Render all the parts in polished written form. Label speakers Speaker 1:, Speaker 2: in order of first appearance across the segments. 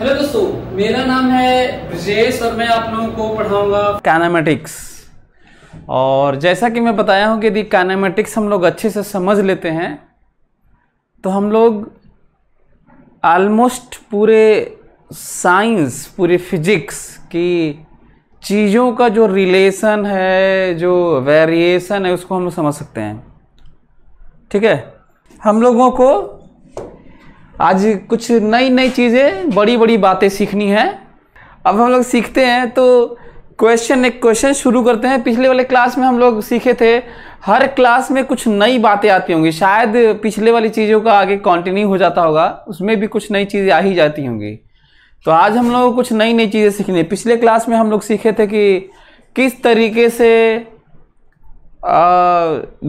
Speaker 1: Hello दोस्तों, मेरा नाम है ब्रजेश और मैं आप लोगों को पढ़ाऊंगा काइनेमेटिक्स। और जैसा कि मैं बताया हूं कि यदि काइनेमेटिक्स हम लोग अच्छे से समझ लेते हैं तो हम लोग ऑलमोस्ट पूरे साइंस, पूरे फिजिक्स की चीज़ों का जो रिलेशन है, जो वेरिएशन है, उसको हम लोग समझ सकते हैं। ठीक है, हम लोगों को आज कुछ नई नई चीज़ें, बड़ी बड़ी बातें सीखनी है। अब हम लोग सीखते हैं तो एक क्वेश्चन शुरू करते हैं। पिछले वाले क्लास में हम लोग सीखे थे, हर क्लास में कुछ नई बातें आती होंगी। शायद पिछले वाली चीज़ों का आगे कंटिन्यू हो जाता होगा, उसमें भी कुछ नई चीज़ें आ ही जाती होंगी। तो आज हम लोग को कुछ नई नई चीज़ें सीखनी है। पिछले क्लास में हम लोग सीखे थे कि किस तरीके से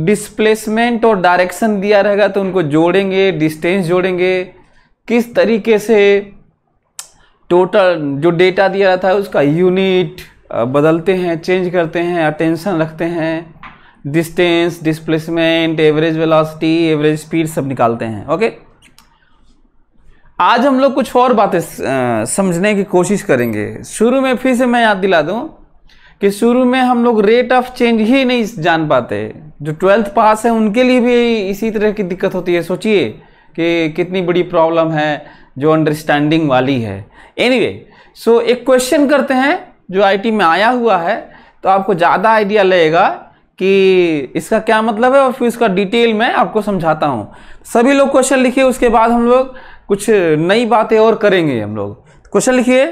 Speaker 1: डिस्प्लेसमेंट और डायरेक्शन दिया रहेगा तो उनको जोड़ेंगे, डिस्टेंस जोड़ेंगे। किस तरीके से टोटल जो डेटा दिया रहता है उसका यूनिट बदलते हैं, चेंज करते हैं, अटेंशन रखते हैं, distance, displacement, average velocity, average speed सब निकालते हैं। ओके, आज हम लोग कुछ और बातें समझने की कोशिश करेंगे। शुरू में फिर से मैं याद दिला दूं कि शुरू में हम लोग रेट ऑफ चेंज ही नहीं जान पाते। जो 12th पास है उनके लिए भी इसी तरह की दिक्कत होती है। सोचिए कि कितनी बड़ी प्रॉब्लम है जो अंडरस्टैंडिंग वाली है। एनीवे, सो एक क्वेश्चन करते हैं जो आईटी में आया हुआ है, तो आपको ज़्यादा आइडिया लगेगा कि इसका क्या मतलब है, और फिर उसका डिटेल में आपको समझाता हूँ। सभी लोग क्वेश्चन लिखिए, उसके बाद हम लोग कुछ नई बातें और करेंगे। हम लोग क्वेश्चन लिखिए।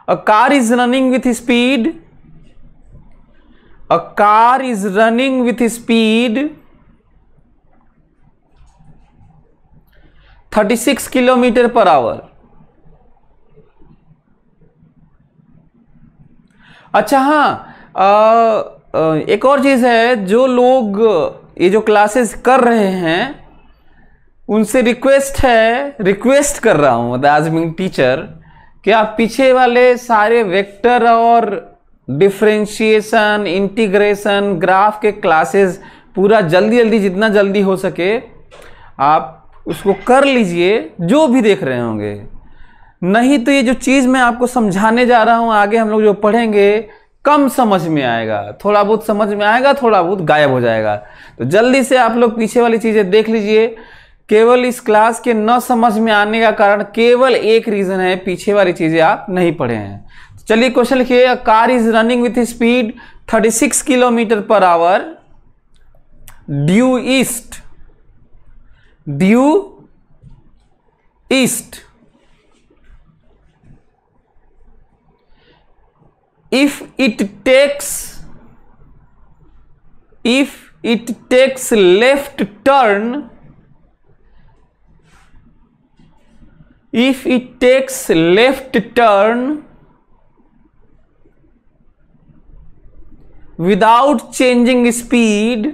Speaker 1: A car is running with speed, a car is running with speed 36 kilometre per hour. अच्छा हाँ, एक और चीज है, जो लोग ये जो क्लासेस कर रहे हैं उनसे रिक्वेस्ट कर रहा हूं एज बीइंग टीचर कि आप पीछे वाले सारे वेक्टर और डिफरेंशिएशन, इंटीग्रेशन, ग्राफ के क्लासेस पूरा जल्दी जितना जल्दी हो सके आप उसको कर लीजिए, जो भी देख रहे होंगे। नहीं तो ये जो चीज़ मैं आपको समझाने जा रहा हूँ, आगे हम लोग जो पढ़ेंगे कम समझ में आएगा, थोड़ा बहुत समझ में आएगा, थोड़ा बहुत गायब हो जाएगा। तो जल्दी से आप लोग पीछे वाली चीज़ें देख लीजिए। केवल इस क्लास के न समझ में आने का कारण केवल एक रीज़न है, पीछे वाली चीज़ें आप नहीं पढ़े हैं। चलिए क्वेश्चन लिखिए। A car is running with speed 36 kilometre per hour due east if it takes left turn without changing speed,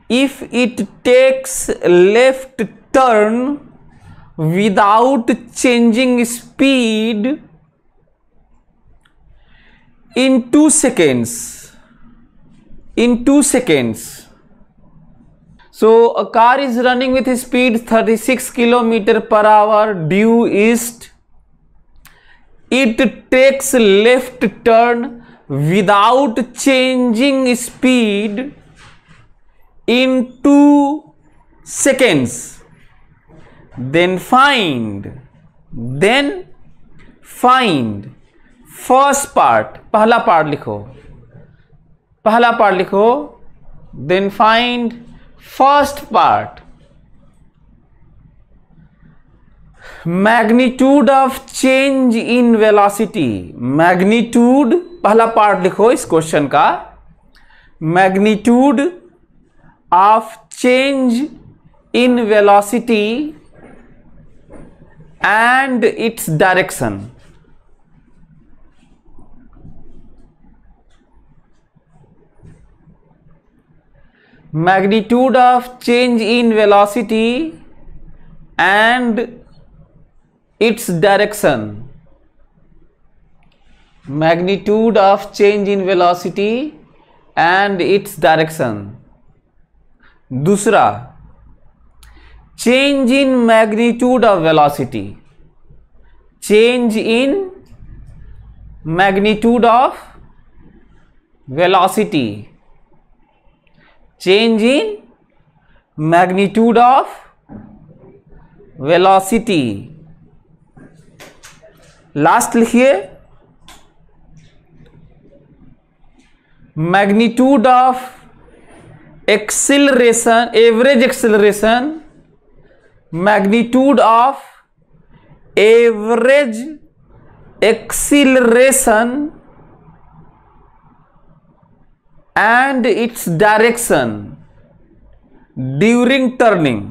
Speaker 1: if it takes left turn without changing speed in 2 seconds. So a car is running with speed 36 kilometer per hour due east. It takes left turn without changing speed in 2 seconds. Then find first part, पहला part लिखो। Then find first part, magnitude of change in velocity. Magnitude, पहला part लिखो इस question का, magnitude of change in velocity and its direction. Magnitude of change in velocity and its direction. Magnitude of change in velocity and its direction. दूसरा, change in magnitude of velocity. Change in magnitude of velocity, change in magnitude of velocity. Last लिखिए, magnitude of acceleration, average acceleration, magnitude of average acceleration and its direction during turning,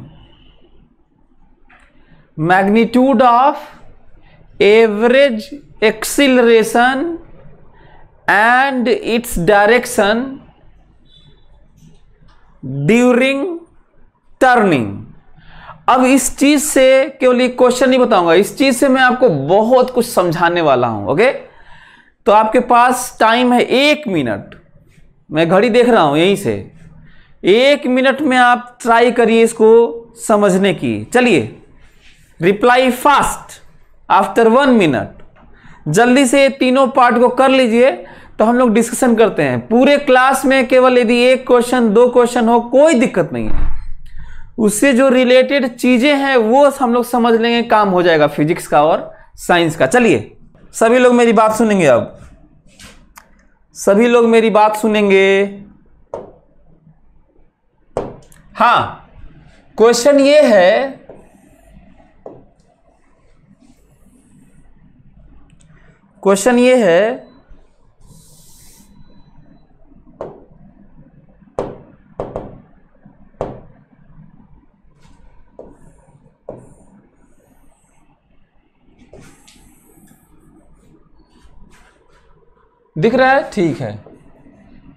Speaker 1: magnitude of average acceleration and its direction during turning. अब इस चीज से केवल एक question नहीं बताऊंगा, इस चीज से मैं आपको बहुत कुछ समझाने वाला हूं। ओके, तो आपके पास टाइम है 1 मिनट, मैं घड़ी देख रहा हूं यहीं से, 1 मिनट में आप ट्राई करिए इसको समझने की। चलिए, रिप्लाई फास्ट आफ्टर 1 मिनट। जल्दी से तीनों पार्ट को कर लीजिए, तो हम लोग डिस्कशन करते हैं। पूरे क्लास में केवल यदि 1 क्वेश्चन 2 क्वेश्चन हो कोई दिक्कत नहीं है, उससे जो रिलेटेड चीजें हैं वो हम लोग समझ लेंगे, काम हो जाएगा फिजिक्स का और साइंस का। चलिए, सभी लोग मेरी बात सुनेंगे, अब सभी लोग मेरी बात सुनेंगे। हाँ, क्वेश्चन ये है, क्वेश्चन ये है दिख रहा है? ठीक है।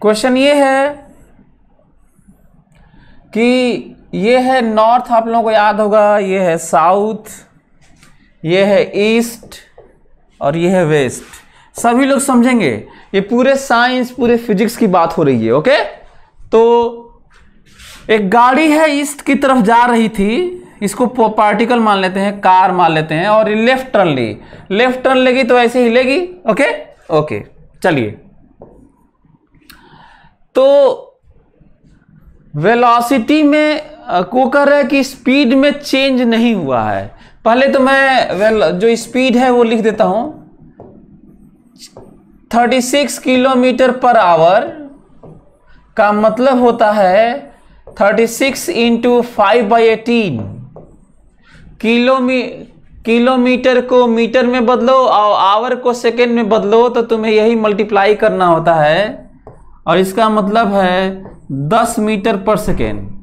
Speaker 1: क्वेश्चन ये है कि ये है नॉर्थ, आप लोगों को याद होगा, ये है साउथ, ये है ईस्ट और ये है वेस्ट। सभी लोग समझेंगे, ये पूरे साइंस पूरे फिजिक्स की बात हो रही है। ओके, तो एक गाड़ी है ईस्ट की तरफ जा रही थी, इसको पार्टिकल मान लेते हैं, कार मान लेते हैं, और लेफ्ट टर्न ली, लेफ्ट टर्न लेगी तो ऐसे हिलेगी। ओके ओके, चलिए, तो वेलोसिटी में को कह रहा है कि स्पीड में चेंज नहीं हुआ है। पहले तो मैं जो स्पीड है वो लिख देता हूं, 36 किलोमीटर पर आवर का मतलब होता है 36 इंटू 5/18। किलोमीटर को मीटर में बदलो और आवर को सेकेंड में बदलो तो तुम्हें यही मल्टीप्लाई करना होता है, और इसका मतलब है 10 मीटर पर सेकेंड।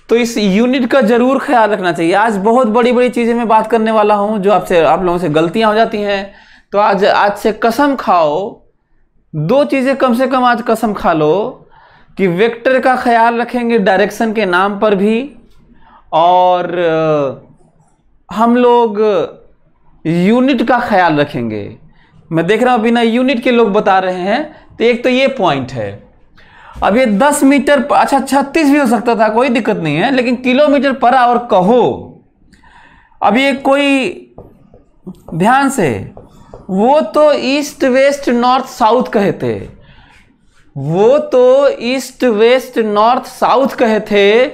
Speaker 1: तो इस यूनिट का जरूर ख्याल रखना चाहिए। आज बहुत बड़ी बड़ी चीजें मैं बात करने वाला हूं जो आप लोगों से गलतियां हो जाती हैं, तो आज से कसम खाओ, 2 चीजें कम से कम आज कसम खा लो कि वेक्टर का ख्याल रखेंगे डायरेक्शन के नाम पर भी, और हम लोग यूनिट का ख्याल रखेंगे। मैं देख रहा हूं बिना यूनिट के लोग बता रहे हैं, तो एक तो ये पॉइंट है। अब ये 10 मीटर, अच्छा 36 भी हो सकता था, कोई दिक्कत नहीं है, लेकिन किलोमीटर पर आवर कहो। अब ये कोई ध्यान से, वो तो ईस्ट वेस्ट नॉर्थ साउथ कहे थे, वो तो ईस्ट वेस्ट नॉर्थ साउथ कहे थे,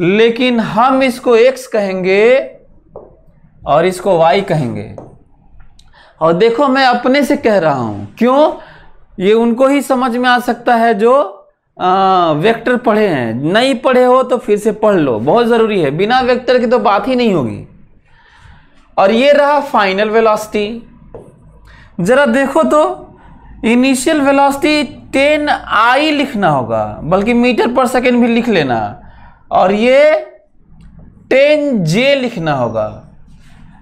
Speaker 1: लेकिन हम इसको एक्स कहेंगे और इसको वाई कहेंगे। और देखो, मैं अपने से कह रहा हूं, क्यों? ये उनको ही समझ में आ सकता है जो वेक्टर पढ़े हैं, नहीं पढ़े हो तो फिर से पढ़ लो, बहुत जरूरी है, बिना वेक्टर की तो बात ही नहीं होगी। और ये रहा फाइनल वेलोसिटी। जरा देखो तो, इनिशियल वेलोसिटी 10I लिखना होगा, बल्कि मीटर पर सेकेंड भी लिख लेना, और ये 10J लिखना होगा।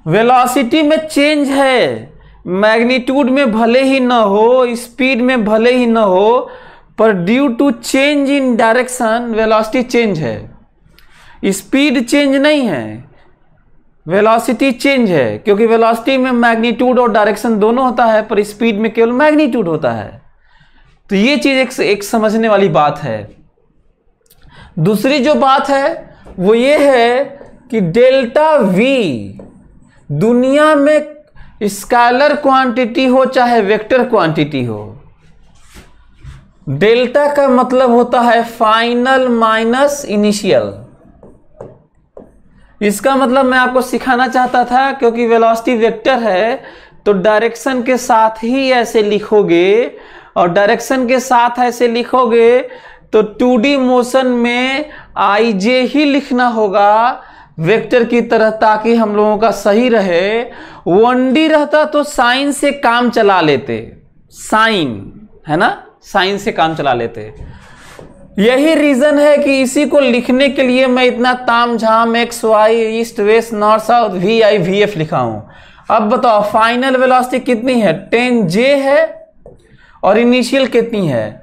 Speaker 1: वेलोसिटी में चेंज है, मैग्नीट्यूड में भले ही ना हो, स्पीड में भले ही ना हो, पर due to change in direction velocity change है। स्पीड चेंज नहीं है, वेलोसिटी चेंज है, क्योंकि वेलोसिटी में मैग्नीट्यूड और डायरेक्शन दोनों होता है, पर स्पीड में केवल मैग्नीट्यूड होता है। तो ये चीज एक समझने वाली बात है। दूसरी जो बात है वो ये है कि डेल्टा V दुनिया में स्केलर क्वांटिटी हो चाहे वेक्टर क्वांटिटी हो, डेल्टा का मतलब होता है फाइनल माइनस इनिशियल। इसका मतलब मैं आपको सिखाना चाहता था, क्योंकि वेलोसिटी वेक्टर है तो डायरेक्शन के साथ ही ऐसे लिखोगे, और डायरेक्शन के साथ ऐसे लिखोगे तो 2D मोशन में IJ ही लिखना होगा वेक्टर की तरह, ताकि हम लोगों का सही रहे। 1D रहता तो साइन से काम चला लेते, साइन है ना, साइन से काम चला लेते। यही रीजन है कि इसी को लिखने के लिए मैं इतना ताम झाम X Y east west north south VI VF लिखा हूं। अब बताओ फाइनल वेलोसिटी कितनी है, 10J है, और इनिशियल कितनी है,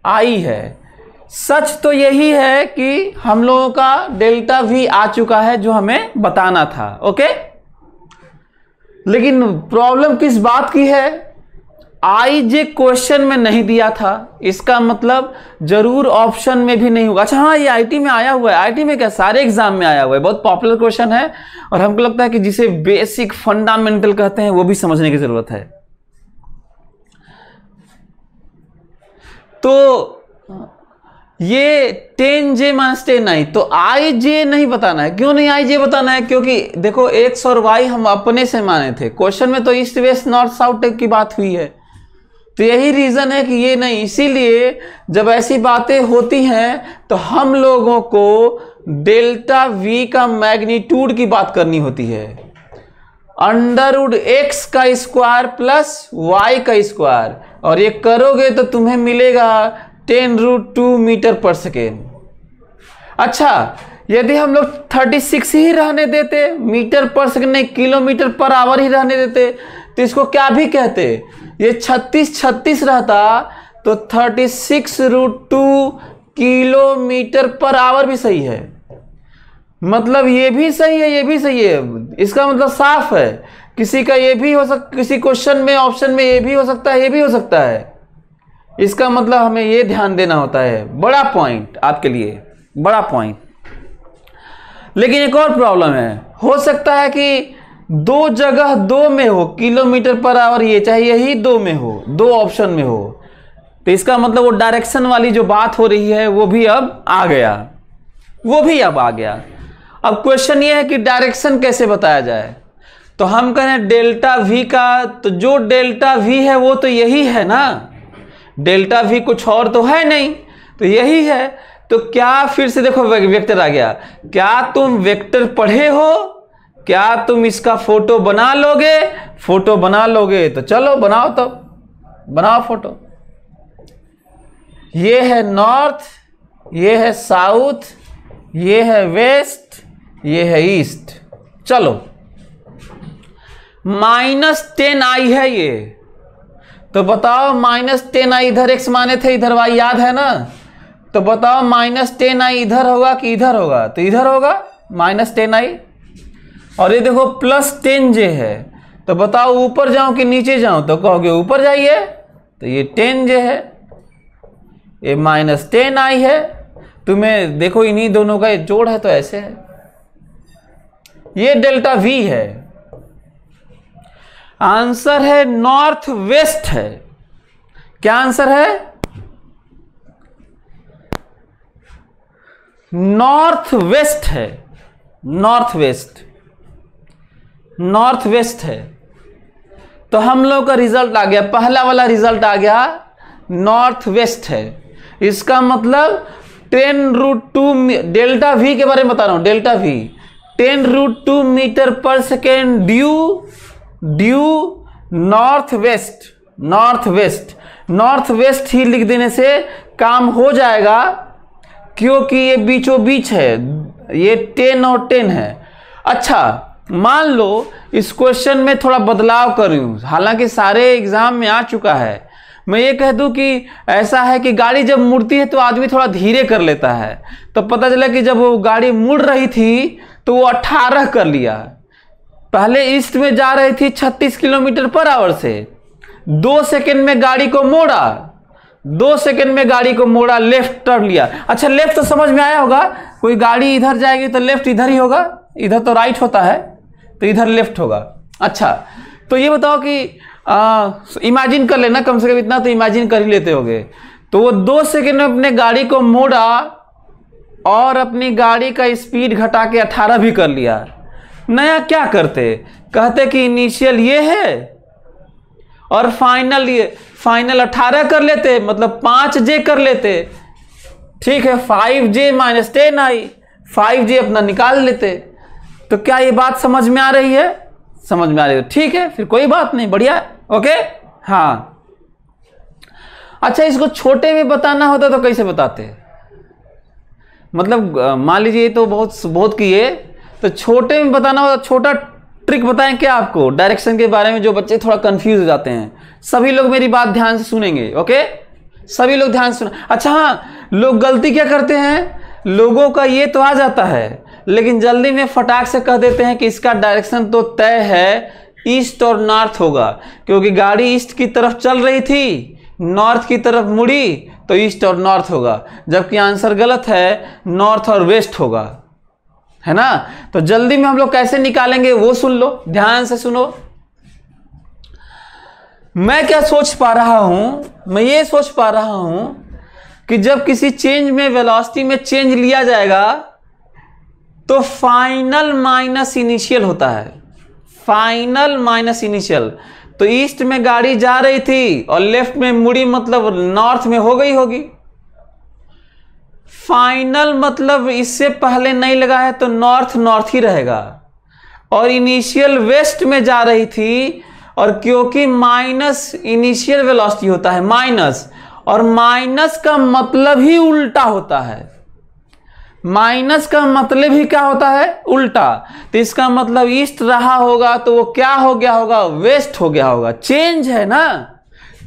Speaker 1: I है। सच तो यही है कि हम लोगों का डेल्टा V आ चुका है जो हमें बताना था, ओके। लेकिन प्रॉब्लम किस बात की है, IJ क्वेश्चन में नहीं दिया था, इसका मतलब जरूर ऑप्शन में भी नहीं होगा। अच्छा हाँ, ये IT में आया हुआ है। IT में क्या, सारे एग्जाम में आया हुआ है, बहुत पॉपुलर क्वेश्चन है, और हमको लगता है कि जिसे बेसिक फंडामेंटल कहते हैं वो भी समझने की जरूरत है। तो ये 10J माइनस 10I, तो IJ नहीं बताना है। क्यों नहीं IJ बताना है, क्योंकि देखो X और Y हम अपने से माने थे, क्वेश्चन में तो east west north south type की बात हुई है, तो यही रीजन है कि ये नहीं। इसीलिए जब ऐसी बातें होती हैं तो हम लोगों को डेल्टा V का मैग्नीट्यूड की बात करनी होती है, √x का स्क्वायर प्लस y का स्क्वायर, और ये करोगे तो तुम्हें मिलेगा 10√2 मीटर पर सेकेंड। अच्छा, यदि हम लोग 36 ही रहने देते, मीटर पर सेकेंड नहीं किलोमीटर पर आवर ही रहने देते, तो इसको क्या भी कहते, ये 36 रहता तो 36√2 किलोमीटर पर आवर भी सही है। मतलब ये भी सही है, ये भी सही है, इसका मतलब साफ है। किसी का ये भी हो सकता, किसी क्वेश्चन में ऑप्शन में ये भी हो सकता है, ये भी हो सकता है। इसका मतलब हमें ये ध्यान देना होता है, बड़ा पॉइंट आपके लिए, बड़ा पॉइंट। लेकिन एक और प्रॉब्लम है, हो सकता है कि दो जगह दो में हो, किलोमीटर पर आवर, ये चाहे यही दो में हो, दो ऑप्शन में हो, तो इसका मतलब वो डायरेक्शन वाली जो बात हो रही है वो भी अब आ गया, वो भी अब आ गया। अब क्वेश्चन ये है कि डायरेक्शन कैसे बताया जाए, तो हम कहें डेल्टा V का, तो जो डेल्टा V है वो तो यही है ना, डेल्टा V कुछ और तो है नहीं, तो यही है। तो क्या, फिर से देखो वेक्टर आ गया, क्या तुम वेक्टर पढ़े हो, क्या तुम इसका फोटो बना लोगे, फोटो बना लोगे तो चलो बनाओ, तब बनाओ फोटो। ये है नॉर्थ, ये है साउथ, ये है वेस्ट, ये है ईस्ट। चलो -10I है ये, तो बताओ -10I, इधर x माने थे, इधर y याद है ना, तो बताओ -10I इधर होगा कि इधर होगा, तो इधर होगा -10I। और ये देखो +10J है, तो बताओ ऊपर जाऊं कि नीचे जाऊं, तो कहोगे ऊपर जाइए, तो ये 10J है, ये -10I है। तुम्हें देखो इन्हीं दोनों का जोड़ है तो ऐसे है, ये डेल्टा V है। आंसर है नॉर्थ वेस्ट है। क्या आंसर है, नॉर्थ वेस्ट है, नॉर्थ वेस्ट, नॉर्थ वेस्ट है। तो हम लोग का रिजल्ट आ गया, पहला वाला रिजल्ट आ गया नॉर्थ वेस्ट है। इसका मतलब 10√2, डेल्टा V के बारे में बता रहा हूं, delta V 10√2 metre per second due north west, north west, north west ही लिख देने से काम हो जाएगा, क्योंकि ये बीचों बीच है, ये 10 और 10 है। अच्छा मान लो इस क्वेश्चन में थोड़ा बदलाव करूं, हालांकि सारे एग्जाम में आ चुका है, मैं ये कह दूं कि ऐसा है कि गाड़ी जब मुड़ती है तो आदमी थोड़ा धीरे कर लेता है, तो पता चला कि जब वो गाड़ी मुड़ रही थी तो वो 18 कर लिया। पहले ईस्ट में जा रही थी 36 किलोमीटर पर आवर से, 2 सेकंड में गाड़ी को मोड़ा, 2 सेकंड में गाड़ी को मोड़ा, लेफ्ट टर्न लिया। अच्छा लेफ्ट तो समझ में आया होगा, कोई गाड़ी इधर जाएगी तो लेफ्ट इधर ही होगा, इधर तो राइट होता है, तो इधर लेफ्ट होगा। अच्छा, तो ये बताओ कि इमेजिन कर लेना, कम से कम इतना तो इमेजिन कर ही लेते होगे। तो वो 2 सेकंड में अपने गाड़ी को मोड़ा और अपनी गाड़ी का स्पीड घटा के 18 भी कर लिया। नया क्या करते, कहते कि इनिशियल ये है और फाइनल ये, फाइनल 18 कर लेते, मतलब 5J कर लेते। ठीक है, 5J - 10 आई, 5J अपना निकाल लेते। तो क्या ये बात समझ में आ रही है? समझ में आ रही है, ठीक है, फिर कोई बात नहीं, बढ़िया, ओके। हाँ, अच्छा, इसको छोटे में बताना होता तो कैसे बताते? मतलब मान लीजिए तो बहुत किए, तो छोटे में बताना होता, छोटा ट्रिक बताएं क्या आपको डायरेक्शन के बारे में, जो बच्चे थोड़ा कंफ्यूज हो जाते हैं। सभी लोग मेरी बात ध्यान से सुनेंगे, ओके, सभी लोग ध्यान से सुने। अच्छा हाँ, लोग गलती क्या करते हैं, लोगों का ये तो आ जाता है, लेकिन जल्दी में फटाक से कह देते हैं कि इसका डायरेक्शन तो तय है, ईस्ट और नॉर्थ होगा, क्योंकि गाड़ी ईस्ट की तरफ चल रही थी, नॉर्थ की तरफ मुड़ी, तो ईस्ट और नॉर्थ होगा। जबकि आंसर गलत है, नॉर्थ और वेस्ट होगा, है ना। तो जल्दी में हम लोग कैसे निकालेंगे वो सुन लो, ध्यान से सुनो। मैं क्या सोच पा रहा हूं, मैं ये सोच पा रहा हूं कि जब किसी चेंज में वेलोसिटी में चेंज लिया जाएगा तो फाइनल माइनस इनिशियल होता है, फाइनल माइनस इनिशियल। तो ईस्ट में गाड़ी जा रही थी और लेफ्ट में मुड़ी, मतलब नॉर्थ में हो गई होगी। फाइनल मतलब इससे पहले नहीं लगा है तो नॉर्थ नॉर्थ ही रहेगा, और इनिशियल वेस्ट में जा रही थी, और क्योंकि माइनस इनिशियल वेलोसिटी होता है माइनस, और माइनस का मतलब ही उल्टा होता है, माइनस का मतलब ही क्या होता है, उल्टा। तो इसका मतलब ईस्ट रहा होगा तो वो क्या हो गया होगा, वेस्ट हो गया होगा। चेंज है ना,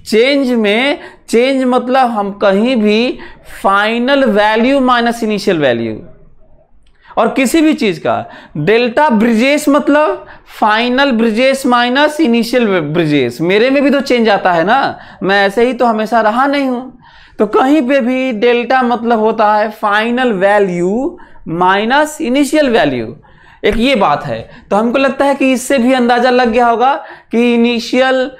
Speaker 1: चेंज में, चेंज मतलब हम कहीं भी final value minus initial value, और किसी भी चीज का डेल्टा ब्रिजेस मतलब final bridges minus initial bridges. मेरे में भी तो चेंज आता है ना, मैं ऐसे ही तो हमेशा रहा नहीं हूं। तो कहीं पे भी डेल्टा मतलब होता है final value minus initial value, एक ये बात है। तो हमको लगता है कि इससे भी अंदाजा लग गया होगा कि इनिशियल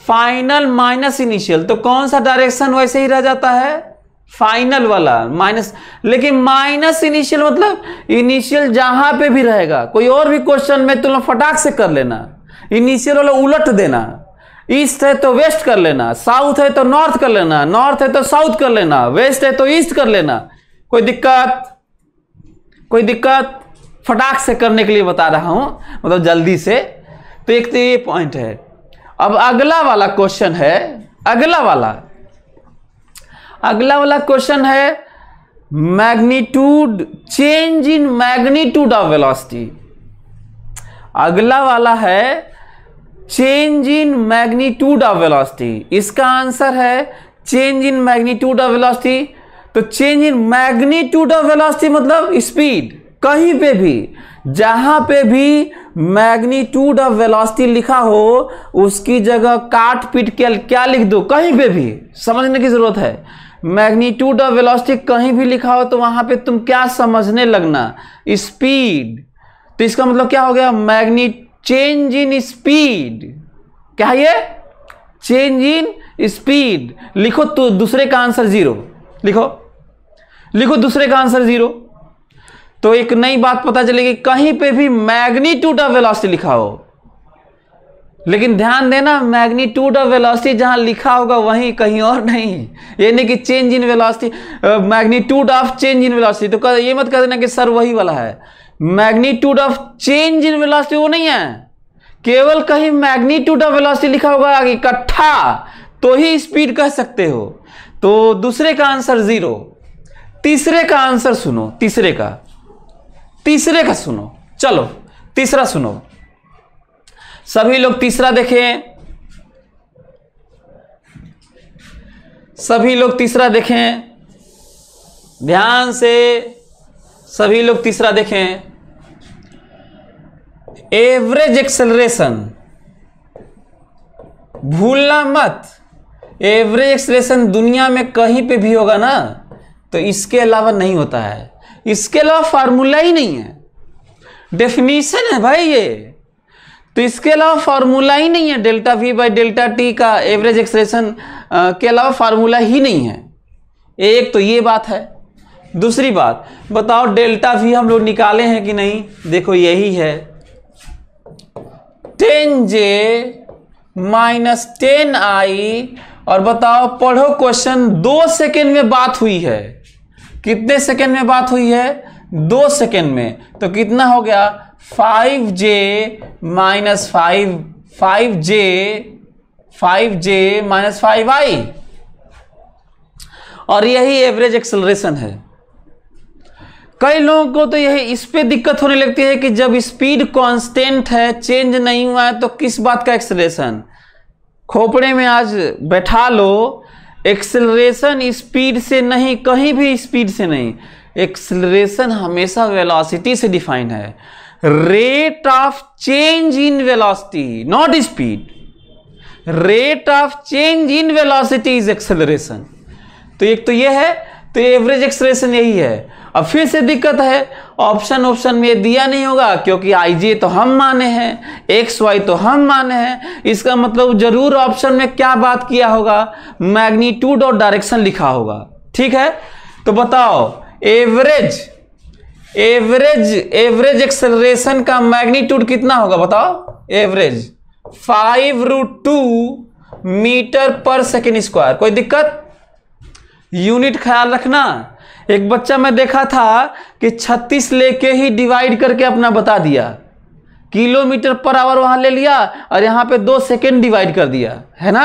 Speaker 1: फाइनल माइनस इनिशियल, तो कौन सा डायरेक्शन वैसे ही रह जाता है, फाइनल वाला माइनस। लेकिन माइनस इनिशियल मतलब इनिशियल जहां पे भी रहेगा, कोई और भी क्वेश्चन में तुम फटाक से कर लेना, इनिशियल वाला उलट देना, ईस्ट है तो वेस्ट कर लेना, साउथ है तो नॉर्थ कर लेना, नॉर्थ है तो साउथ कर लेना, वेस्ट है तो ईस्ट कर लेना। कोई दिक्कत, कोई दिक्कत? फटाक से करने के लिए बता रहा हूं, मतलब जल्दी से। तो एक तो ये पॉइंट है। अब अगला वाला क्वेश्चन है, अगला वाला क्वेश्चन है magnitude, change in magnitude of velocity. अगला वाला है change in magnitude of velocity. इसका आंसर है change in magnitude of velocity. तो change in magnitude of velocity मतलब स्पीड, कहीं पे भी जहां पे भी मैग्नीट्यूड ऑफ वेलोसिटी लिखा हो उसकी जगह काट पीट के क्या लिख दो, कहीं पे भी समझने की जरूरत है। मैग्नीट्यूड ऑफ वेलोसिटी कहीं भी लिखा हो तो वहां पे तुम क्या समझने लगना, स्पीड। तो इसका मतलब क्या हो गया, चेंज इन स्पीड। क्या है ये, चेंज इन स्पीड। लिखो तो दूसरे का आंसर 0, लिखो दूसरे का आंसर 0। तो एक नई बात पता चलेगी, कहीं पे भी मैग्नीट्यूड ऑफ वेलोसिटी लिखा हो, लेकिन ध्यान देना मैग्नीट्यूड ऑफ वेलोसिटी जहां लिखा होगा वहीं, कहीं और नहीं। ये नहीं कि change in velocity, magnitude of change in velocity. तो ये मत कह देना कि सर वही वाला है। Magnitude of change in velocity वो नहीं है, केवल कहीं मैग्नीट्यूड ऑफ वेलोसिटी लिखा होगा इकट्ठा तो ही स्पीड कह सकते हो। तो दूसरे का आंसर 0। तीसरे का आंसर सुनो, तीसरे का सुनो, चलो तीसरा सुनो। सभी लोग तीसरा देखें, सभी लोग तीसरा देखें ध्यान से, सभी लोग तीसरा देखें। एवरेज एक्सेलरेशन, भूलना मत, एवरेज एक्सेलरेशन दुनिया में कहीं पे भी होगा ना तो इसके अलावा नहीं होता है, इसके अलावा फार्मूला ही नहीं है, डेफिनेशन है भाई ये। तो इसके अलावा फार्मूला ही नहीं है, delta we by delta T का एवरेज एक्सप्रेशन के अलावा फार्मूला ही नहीं है। एक तो ये बात है। दूसरी बात बताओ, डेल्टा वी हम लोग निकाले हैं कि नहीं? देखो यही है 10j माइनस 10i। और बताओ, पढ़ो क्वेश्चन, 2 सेकेंड में बात हुई है। कितने सेकेंड में बात हुई है? 2 सेकेंड में। तो कितना हो गया? 5j minus 5j minus 5i। और यही एवरेज एक्सेलरेशन है। कई लोगों को तो यही इस पे दिक्कत होने लगती है कि जब स्पीड कांस्टेंट है, चेंज नहीं हुआ है, तो किस बात का एक्सेलरेशन? खोपड़े में आज बैठा लो, एक्सेलरेशन स्पीड से नहीं, कहीं भी स्पीड से नहीं। एक्सेलरेशन हमेशा वेलोसिटी से डिफाइन है। Rate of change in velocity, not speed. Rate of change in velocity is acceleration. तो एक तो ये है, तो एवरेज एक्सेलरेशन यही है। अब फिर से दिक्कत है, ऑप्शन में दिया नहीं होगा, क्योंकि आई तो हम माने हैं, एक्स वाई तो हम माने हैं। इसका मतलब जरूर ऑप्शन में क्या बात किया होगा? मैग्नीट्यूड और डायरेक्शन लिखा होगा। ठीक है, तो बताओ एवरेज एक्सेलरेशन का मैग्नीट्यूड कितना होगा? बताओ average 5√2 metre per second square. कोई दिक्कत? यूनिट ख्याल रखना। एक बच्चा मैं देखा था कि 36 लेके ही डिवाइड करके अपना बता दिया, किलोमीटर पर आवर वहां ले लिया और यहां पे 2 सेकेंड डिवाइड कर दिया, है ना?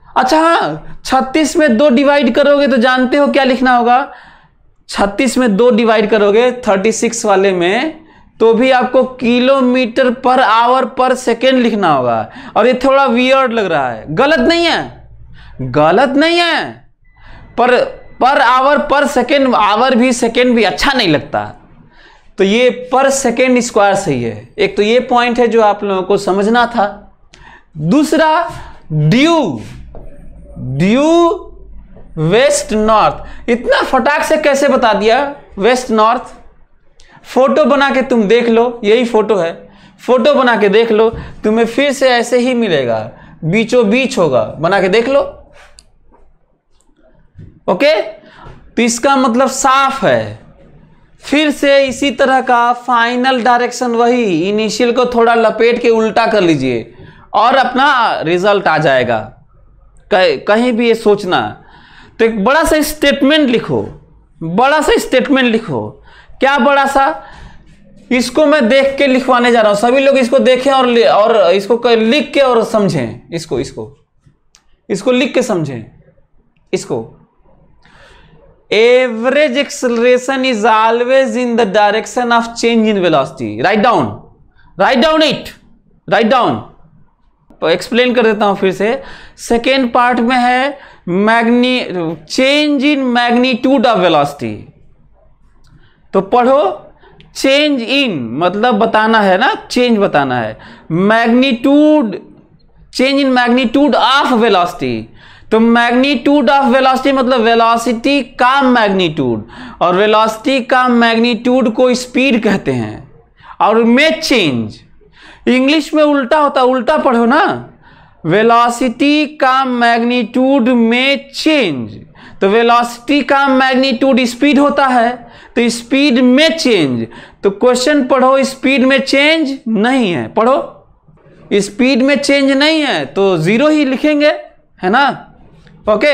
Speaker 1: अच्छा हाँ, 36 में 2 डिवाइड करोगे तो जानते हो क्या लिखना होगा? 36 में 2 डिवाइड करोगे 36 वाले में, तो भी आपको किलोमीटर पर आवर पर सेकेंड लिखना होगा। और ये थोड़ा वियर्ड लग रहा है। गलत नहीं है, पर आवर पर सेकेंड, आवर भी सेकेंड भी अच्छा नहीं लगता। तो ये पर सेकेंड स्क्वायर सही है। एक तो ये पॉइंट है जो आप लोगों को समझना था। दूसरा, ड्यू वेस्ट नॉर्थ। इतना फटाक से कैसे बता दिया वेस्ट नॉर्थ? फोटो बना के तुम देख लो, यही फोटो है, फोटो बना के देख लो, तुम्हें फिर से ऐसे ही मिलेगा, बीचों बीच होगा। बना के देख लो। ओके, तो इसका मतलब साफ है। फिर से इसी तरह का फाइनल डायरेक्शन वही, इनिशियल को थोड़ा लपेट के उल्टा कर लीजिए और अपना रिजल्ट आ जाएगा। कहीं भी ये सोचना। तो एक बड़ा सा स्टेटमेंट लिखो, क्या बड़ा सा? इसको मैं देख के लिखवाने जा रहा हूं, सभी लोग इसको देखें और इसको लिख के और समझें। इसको लिख के समझें। इसको average acceleration is always in the direction of change in velocity. Write down. तो एक्सप्लेन कर देता हूं फिर से। सेकेंड पार्ट में है change in magnitude of velocity. तो पढ़ो, चेंज इन मतलब बताना है ना, चेंज बताना है। Magnitude, change in magnitude of velocity. तो मैग्नीट्यूड ऑफ वेलोसिटी मतलब वेलोसिटी का मैग्नीट्यूड, और वेलोसिटी का मैग्नीट्यूड को स्पीड कहते हैं। और में चेंज इंग्लिश में उल्टा होता, उल्टा पढ़ो ना। वेलोसिटी का मैग्नीट्यूड में चेंज, तो वेलोसिटी का मैग्नीट्यूड स्पीड होता है, तो स्पीड में चेंज। तो क्वेश्चन पढ़ो, स्पीड में चेंज नहीं है, पढ़ो स्पीड में चेंज नहीं है तो 0 ही लिखेंगे, है ना? ओके,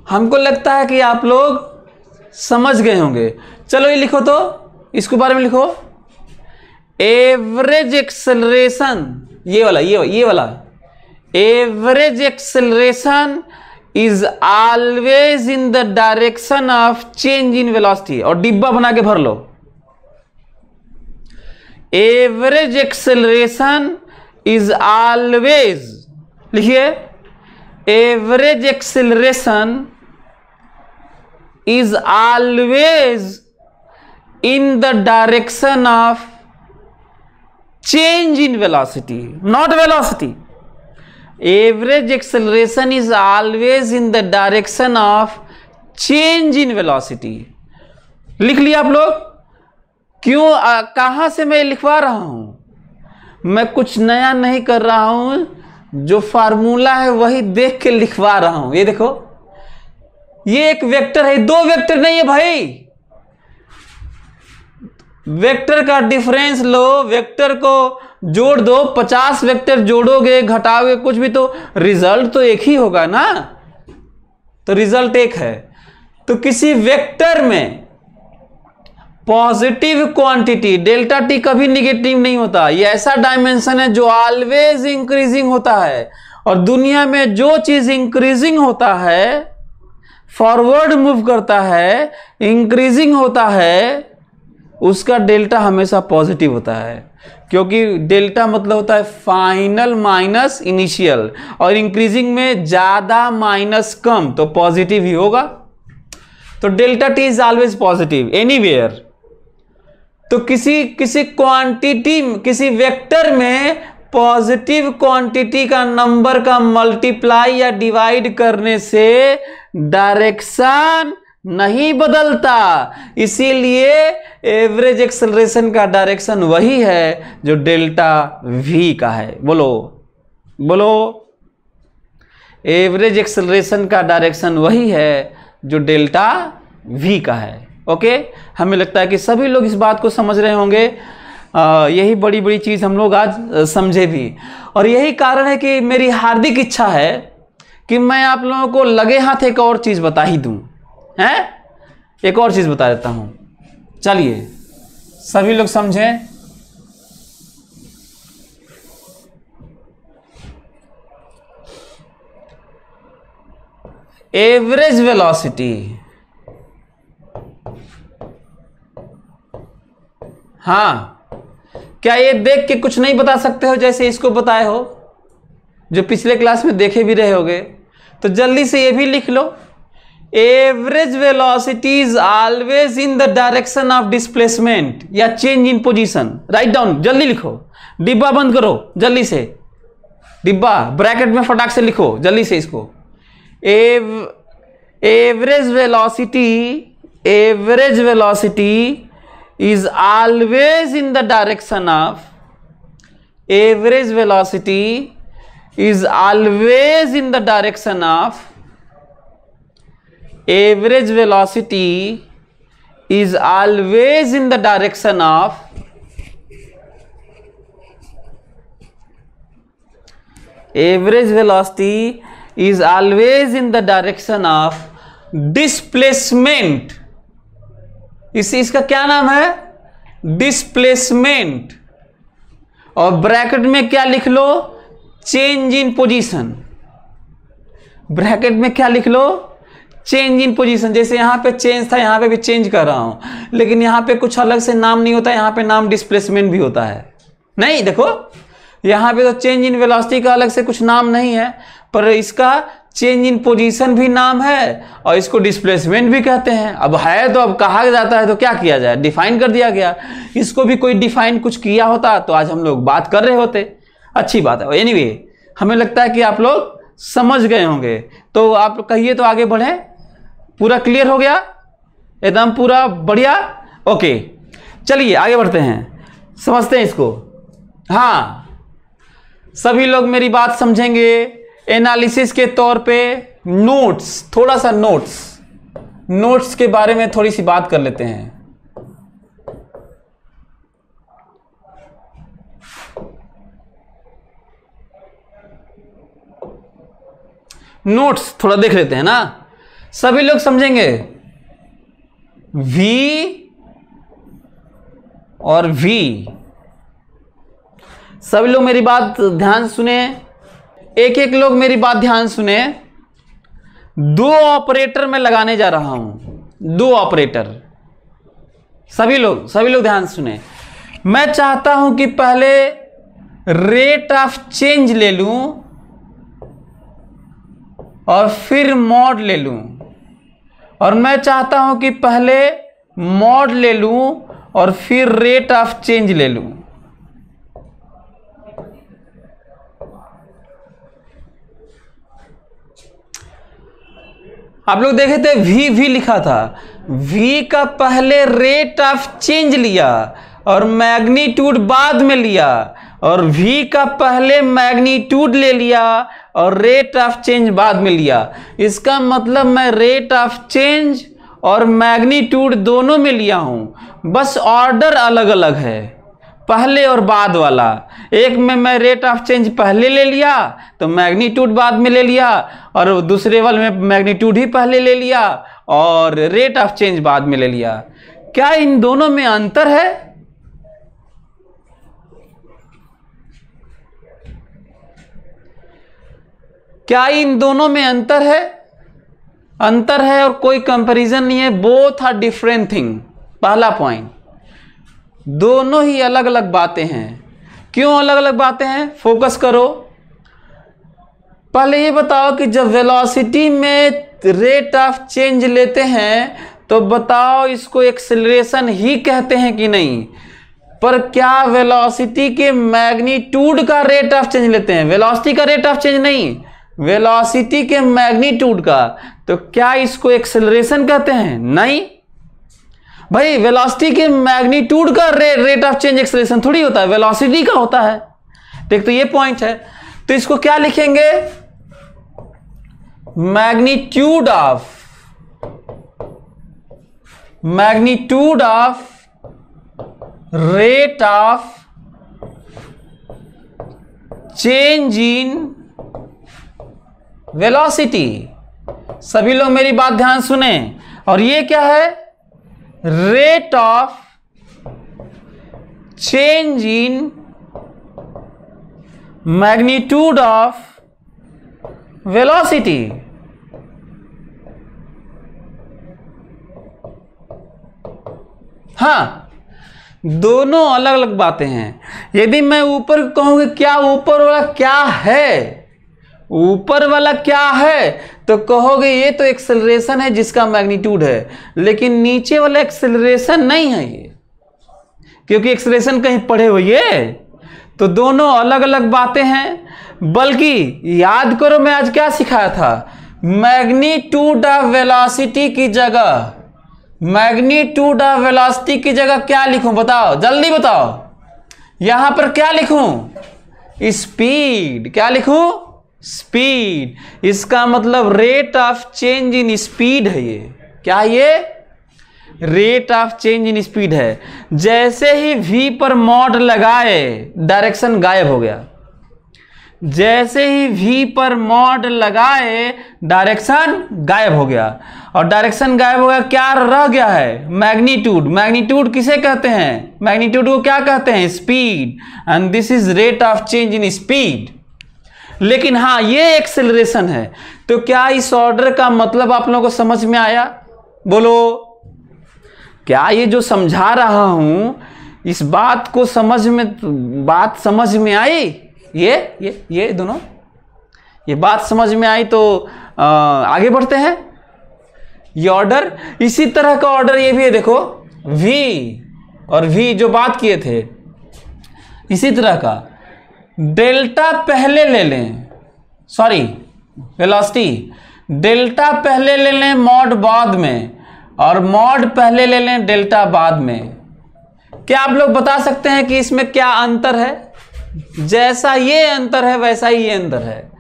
Speaker 1: हमको लगता है कि आप लोग समझ गए होंगे। चलो ये लिखो, तो इसके बारे में लिखो। एवरेज एक्सेलरेशन, ये वाला average acceleration is always in the direction of change in velocity. और डिब्बा बना के भर लो। एवरेज एक्सेलरेशन इज ऑलवेज, लिखिए, average acceleration is always in the direction of change in velocity, not velocity. Average acceleration is always in the direction of change in velocity. लिख लिया आप लोग? क्यों, कहां से मैं लिखवा रहा हूं? मैं कुछ नया नहीं कर रहा हूं, जो फार्मूला है वही देख के लिखवा रहा हूं। ये देखो, ये एक वेक्टर है, दो वेक्टर नहीं है भाई। वेक्टर का डिफरेंस लो, वेक्टर को जोड़ दो, 50 वेक्टर जोड़ोगे घटाओगे कुछ भी तो रिजल्ट तो एक ही होगा ना। तो रिजल्ट एक है। तो किसी वेक्टर में पॉजिटिव क्वांटिटी डेल्टा टी कभी निगेटिव नहीं होता। ये ऐसा डायमेंशन है जो ऑलवेज इंक्रीजिंग होता है। और दुनिया में जो चीज इंक्रीजिंग होता है, फॉरवर्ड मूव करता है, इंक्रीजिंग होता है, उसका डेल्टा हमेशा पॉजिटिव होता है। क्योंकि डेल्टा मतलब होता है फाइनल माइनस इनिशियल, और इंक्रीजिंग में ज्यादा माइनस कम, तो पॉजिटिव ही होगा। तो delta T is always positive anywhere. तो किसी क्वांटिटी, किसी वेक्टर में पॉजिटिव क्वांटिटी का नंबर का मल्टीप्लाई या डिवाइड करने से डायरेक्शन नहीं बदलता। इसीलिए एवरेज एक्सेलरेशन का डायरेक्शन वही है जो डेल्टा वी का है। बोलो बोलो, एवरेज एक्सेलरेशन का डायरेक्शन वही है जो डेल्टा वी का है। ओके, हमें लगता है कि सभी लोग इस बात को समझ रहे होंगे। यही बड़ी बड़ी चीज हम लोग आज समझे भी, और यही कारण है कि मेरी हार्दिक इच्छा है कि मैं आप लोगों को लगे हाथ एक और चीज बता ही दूं। हैं, एक और चीज बता देता हूं। चलिए सभी लोग समझें। एवरेज वेलोसिटी, हाँ, क्या ये देख के कुछ नहीं बता सकते हो जैसे इसको बताए हो, जो पिछले क्लास में देखे भी रहे होगे? तो जल्दी से ये भी लिख लो। Average velocity is always in the direction of displacement या change in position. Right down, जल्दी लिखो, डिब्बा बंद करो जल्दी से, डिब्बा ब्रैकेट में फटाक से लिखो जल्दी से इसको। Average velocity is always in the direction of, average velocity is always in the direction of, average velocity is always in the direction of, average velocity is always in the direction of displacement। इसका क्या नाम है? Displacement. और bracket में क्या लिख लो? Change in position. Bracket में क्या लिख लो? Change in position. जैसे यहां पे चेंज था, यहां पे भी चेंज कर रहा हूं, लेकिन यहां पे कुछ अलग से नाम नहीं होता, यहां पे नाम डिस्प्लेसमेंट भी होता है। नहीं, देखो यहां पे तो चेंज इन वेलोसिटी का अलग से कुछ नाम नहीं है, पर इसका चेंज इन पोजीशन भी नाम है और इसको डिस्प्लेसमेंट भी कहते हैं। अब है तो अब कहा जाता है तो क्या किया जाए, डिफाइन कर दिया गया। इसको भी कोई डिफाइन कुछ किया होता तो आज हम लोग बात कर रहे होते। अच्छी बात है। एनीवे, हमें लगता है कि आप लोग समझ गए होंगे। तो आप कहिए तो आगे बढ़े। पूरा क्लियर हो गया? एकदम पूरा बढ़िया। ओके, चलिए आगे बढ़ते हैं, समझते हैं इसको। हाँ, सभी लोग मेरी बात समझेंगे। एनालिसिस के तौर पे नोट्स, थोड़ा सा नोट्स के बारे में थोड़ी सी बात कर लेते हैं। नोट्स थोड़ा देख लेते हैं ना, सभी लोग समझेंगे। V और V, सभी लोग मेरी बात ध्यान सुने, एक एक लोग मेरी बात ध्यान सुने। दो ऑपरेटर मैं लगाने जा रहा हूं, दो ऑपरेटर। सभी लोग ध्यान सुने। मैं चाहता हूं कि पहले रेट ऑफ चेंज ले लूं और फिर मॉड ले लूं, और मैं चाहता हूं कि पहले मॉड ले लूं और फिर रेट ऑफ चेंज ले लूं। आप लोग देखे थे v लिखा था, v का पहले रेट ऑफ चेंज लिया और मैग्नीट्यूड बाद में लिया, और v का पहले मैग्नीट्यूड ले लिया और रेट ऑफ चेंज बाद में लिया। इसका मतलब मैं रेट ऑफ चेंज और मैग्नीट्यूड दोनों में लिया हूं, बस ऑर्डर अलग अलग है, पहले और बाद वाला। एक में मैं रेट ऑफ चेंज पहले ले लिया तो मैग्नीट्यूड बाद में ले लिया, और दूसरे वाले में मैग्नीट्यूड ही पहले ले लिया और रेट ऑफ चेंज बाद में ले लिया। क्या इन दोनों में अंतर है? क्या इन दोनों में अंतर है? अंतर है और कोई कंपैरिजन नहीं है। Both are different thing. पहला पॉइंट, दोनों ही अलग अलग बातें हैं। क्यों अलग अलग बातें हैं? फोकस करो। पहले ये बताओ कि जब वेलोसिटी में रेट ऑफ चेंज लेते हैं तो बताओ इसको एक्सेलरेशन ही कहते हैं कि नहीं? पर क्या वेलोसिटी के मैग्नीट्यूड का रेट ऑफ चेंज लेते हैं? वेलोसिटी का रेट ऑफ चेंज नहीं, वेलोसिटी के मैग्नीट्यूड का। तो क्या इसको एक्सेलरेशन कहते हैं? नहीं भाई, वेलोसिटी के मैग्नीट्यूड का रेट ऑफ चेंज एक्सेलरेशन थोड़ी होता है, वेलोसिटी का होता है। देख, तो ये पॉइंट है। तो इसको क्या लिखेंगे? Magnitude of rate of change in velocity. सभी लोग मेरी बात ध्यान सुने। और ये क्या है? Rate of change in magnitude of velocity. हाँ, दोनों अलग अलग बातें हैं। यदि मैं ऊपर कहूंगा क्या ऊपर वाला क्या है, ऊपर वाला क्या है, तो कहोगे ये तो एक्सेलरेशन है जिसका मैग्नीट्यूड है, लेकिन नीचे वाला एक्सेलरेशन नहीं है ये, क्योंकि एक्सेलरेशन कहीं पढ़े हुए है। तो दोनों अलग अलग बातें हैं। बल्कि याद करो मैं आज क्या सिखाया था? मैग्नीट्यूड ऑफ वेलोसिटी की जगह, मैग्नीट्यूड ऑफ वेलोसिटी की जगह क्या लिखूं? बताओ, जल्दी बताओ। यहां पर क्या लिखूं? स्पीड। क्या लिखूं? स्पीड। इसका मतलब rate of change in speed है ये। क्या ये? Rate of change in speed है। जैसे ही v पर मॉड लगाए डायरेक्शन गायब हो गया। जैसे ही v पर मॉड लगाए डायरेक्शन गायब हो गया। और डायरेक्शन गायब हो गया, क्या रह गया है? मैग्नीट्यूड। मैग्नीट्यूड किसे कहते हैं? मैग्नीट्यूड को क्या कहते हैं? Speed. And this is rate of change in speed. लेकिन हाँ, ये एक्सेलरेशन है। तो क्या इस ऑर्डर का मतलब आप लोगों को समझ में आया? बोलो, क्या ये जो समझा रहा हूं इस बात को बात समझ में आई? ये दोनों ये बात समझ में आई तो आगे बढ़ते हैं। ये ऑर्डर, इसी तरह का ऑर्डर ये भी है। देखो, v और v जो बात किए थे, इसी तरह का डेल्टा पहले ले लें, सॉरी वेलोसिटी, डेल्टा पहले ले लें मॉड बाद में, और मॉड पहले ले लें डेल्टा बाद में। क्या आप लोग बता सकते हैं कि इसमें क्या अंतर है? जैसा ये अंतर है वैसा ही ये अंतर है।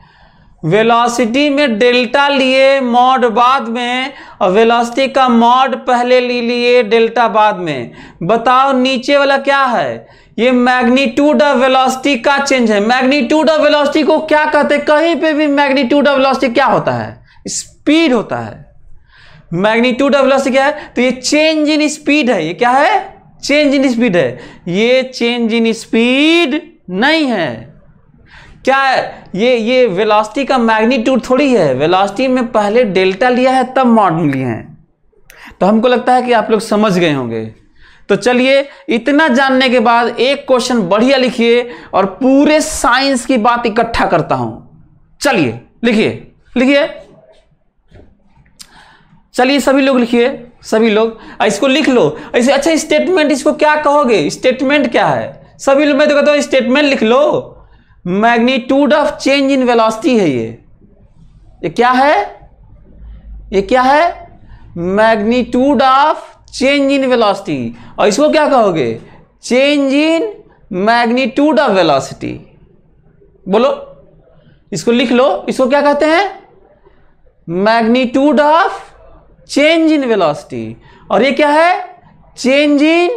Speaker 1: वेलोसिटी में डेल्टा लिए मॉड बाद में, और वेलोसिटी का मॉड पहले लिए डेल्टा बाद में। बताओ नीचे वाला क्या है? ये मैग्नीट्यूड ऑफ वेलोसिटी का चेंज है। मैग्नीट्यूड ऑफ वेलोसिटी को क्या कहते हैं? कहीं पे भी मैग्नीट्यूड ऑफ वेलोसिटी क्या होता है? स्पीड होता है। मैग्नीट्यूड ऑफ वेलोसिटी क्या है? तो ये चेंज इन स्पीड है। ये क्या है? चेंज इन स्पीड है। ये चेंज इन स्पीड नहीं है। क्या है? ये वेलोसिटी का मैग्नीट्यूड थोड़ी है। वेलोसिटी में पहले डेल्टा लिया है तब मॉड लिए हैं। तो हमको लगता है कि आप लोग समझ गए होंगे। तो चलिए, इतना जानने के बाद एक क्वेश्चन बढ़िया लिखिए और पूरे साइंस की बात इकट्ठा करता हूं। चलिए लिखिए। चलिए सभी लोग लिखिए, सभी लोग इसको लिख लो ऐसे। अच्छा, स्टेटमेंट इसको क्या कहोगे? स्टेटमेंट क्या है? सभी लोग, मैं तो कहता हूं स्टेटमेंट लिख लो। Magnitude of change in velocity है ये क्या है? ये क्या है? Magnitude of change in velocity. और इसको क्या कहोगे? Change in magnitude of velocity. बोलो, इसको लिख लो, इसको क्या कहते हैं? Magnitude of change in velocity. और ये क्या है? Change in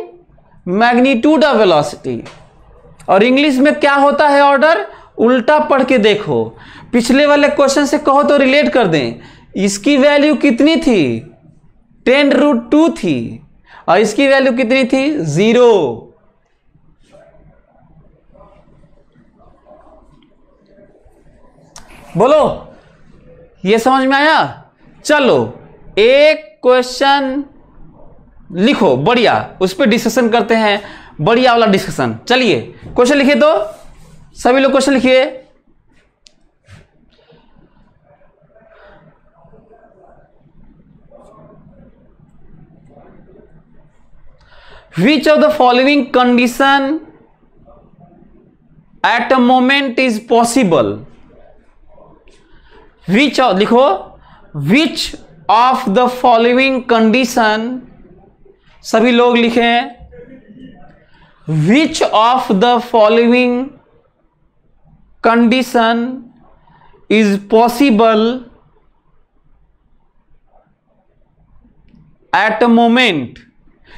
Speaker 1: magnitude of velocity. और इंग्लिश में क्या होता है ऑर्डर? उल्टा पढ़ के देखो, पिछले वाले क्वेश्चन से कहो तो रिलेट कर दें। इसकी वैल्यू कितनी थी? 10√2 थी, और इसकी वैल्यू कितनी थी? 0। बोलो, ये समझ में आया? चलो एक क्वेश्चन लिखो बढ़िया, उस पर डिस्कशन करते हैं, बढ़िया वाला डिस्कशन। चलिए क्वेश्चन लिखिए, तो सभी लोग क्वेश्चन लिखिए। Which of the following condition at a moment is possible? Which of, लिखो, which of the following condition, सभी लोग लिखें, which of the following condition is possible at a moment,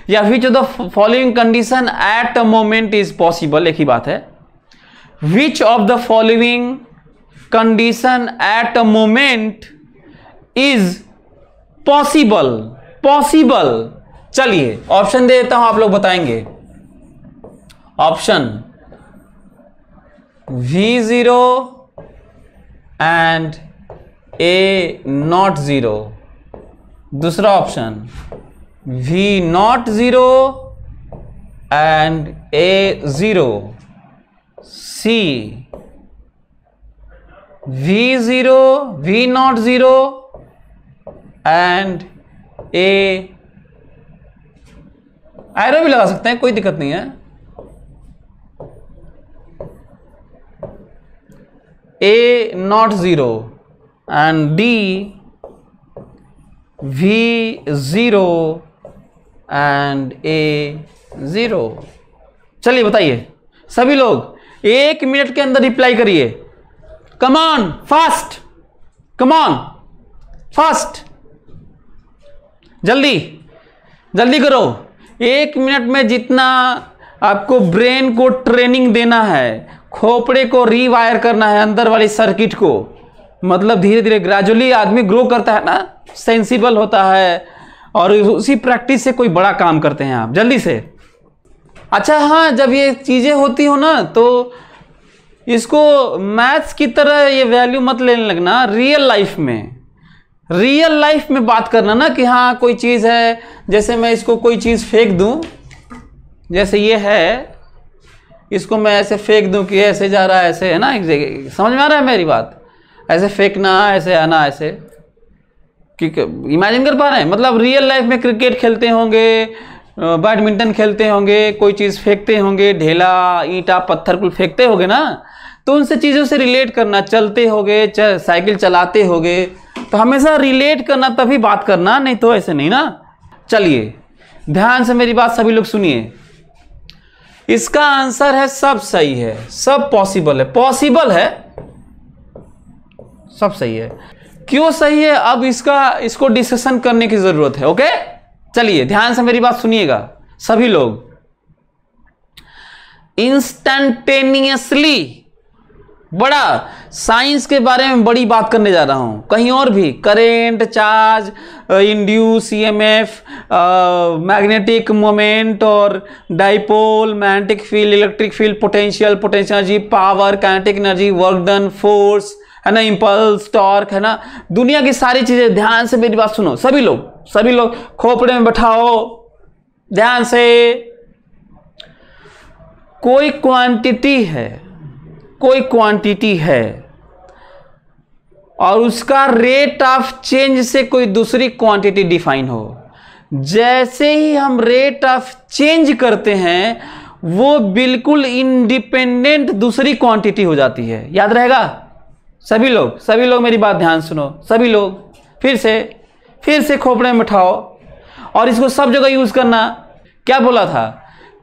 Speaker 1: या which of the following condition at a moment is possible, एक ही बात है। which of the following condition at a moment is possible, possible। चलिए option दे देता हूं, आप लोग बताएंगे। Option V0 and A0। दूसरा option V0 and A0। C V0 V0 and A। Arrow भी लगा सकते हैं, कोई दिक्कत नहीं है। A0 and D V0 and A0। चलिए बताइए सभी लोग, 1 मिनट के अंदर रिप्लाई करिए। Come on fast, come on fast, जल्दी जल्दी करो। 1 मिनट में जितना आपको ब्रेन को ट्रेनिंग देना है, खोपड़े को रीवायर करना है, अंदर वाली सर्किट को, मतलब धीरे धीरे ग्रेजुअली आदमी ग्रो करता है ना, सेंसिबल होता है, और उसी प्रैक्टिस से कोई बड़ा काम करते हैं आप जल्दी से। अच्छा हाँ, जब ये चीज़ें होती हो ना, तो इसको मैथ्स की तरह ये वैल्यू मत लेने लगना। रियल लाइफ में, रियल लाइफ में बात करना ना, कि हाँ कोई चीज़ है, जैसे मैं इसको कोई चीज़ फेंक दूं, जैसे ये है, इसको मैं ऐसे फेंक दूं कि ऐसे जा रहा है, ऐसे है ना, एक जगह। समझ में आ रहा है मेरी बात? ऐसे फेंकना, ऐसे आना, ऐसे इमेजिन कर पा रहे हैं? मतलब रियल लाइफ में क्रिकेट खेलते होंगे, बैडमिंटन खेलते होंगे, कोई चीज़ फेंकते होंगे, ढेला ईंटा पत्थर कुल फेंकते होंगे ना, तो उनसे चीज़ों से रिलेट करना। चलते होगे, साइकिल चलाते होगे, तो हमेशा रिलेट करना, तभी बात करना, नहीं तो ऐसे नहीं ना। चलिए ध्यान से मेरी बात सभी लोग सुनिए। इसका आंसर है सब सही है, सब पॉसिबल है, पॉसिबल है, सब सही है। क्यों सही है, अब इसको डिस्कशन करने की जरूरत है। ओके, चलिए ध्यान से मेरी बात सुनिएगा सभी लोग। इंस्टैंटेनियसली, बड़ा साइंस के बारे में बड़ी बात करने जा रहा हूं, कहीं और भी। Current, charge, induce EMF, magnetic moment और dipole, magnetic field, electric field, potential, potential energy, power, kinetic energy, work done, force है ना, इंपल्स, टॉर्क है ना, दुनिया की सारी चीजें। ध्यान से मेरी बात सुनो सभी लोग, सभी लोग खोपड़े में बैठाओ ध्यान से। कोई क्वांटिटी है, कोई क्वांटिटी है, और उसका रेट ऑफ चेंज से कोई दूसरी क्वांटिटी डिफाइन हो। जैसे ही हम रेट ऑफ चेंज करते हैं, वो बिल्कुल इंडिपेंडेंट दूसरी क्वांटिटी हो जाती है। याद रहेगा? सभी लोग मेरी बात ध्यान सुनो, सभी लोग फिर से फिर से खोपड़े में उठाओ और इसको सब जगह यूज करना। क्या बोला था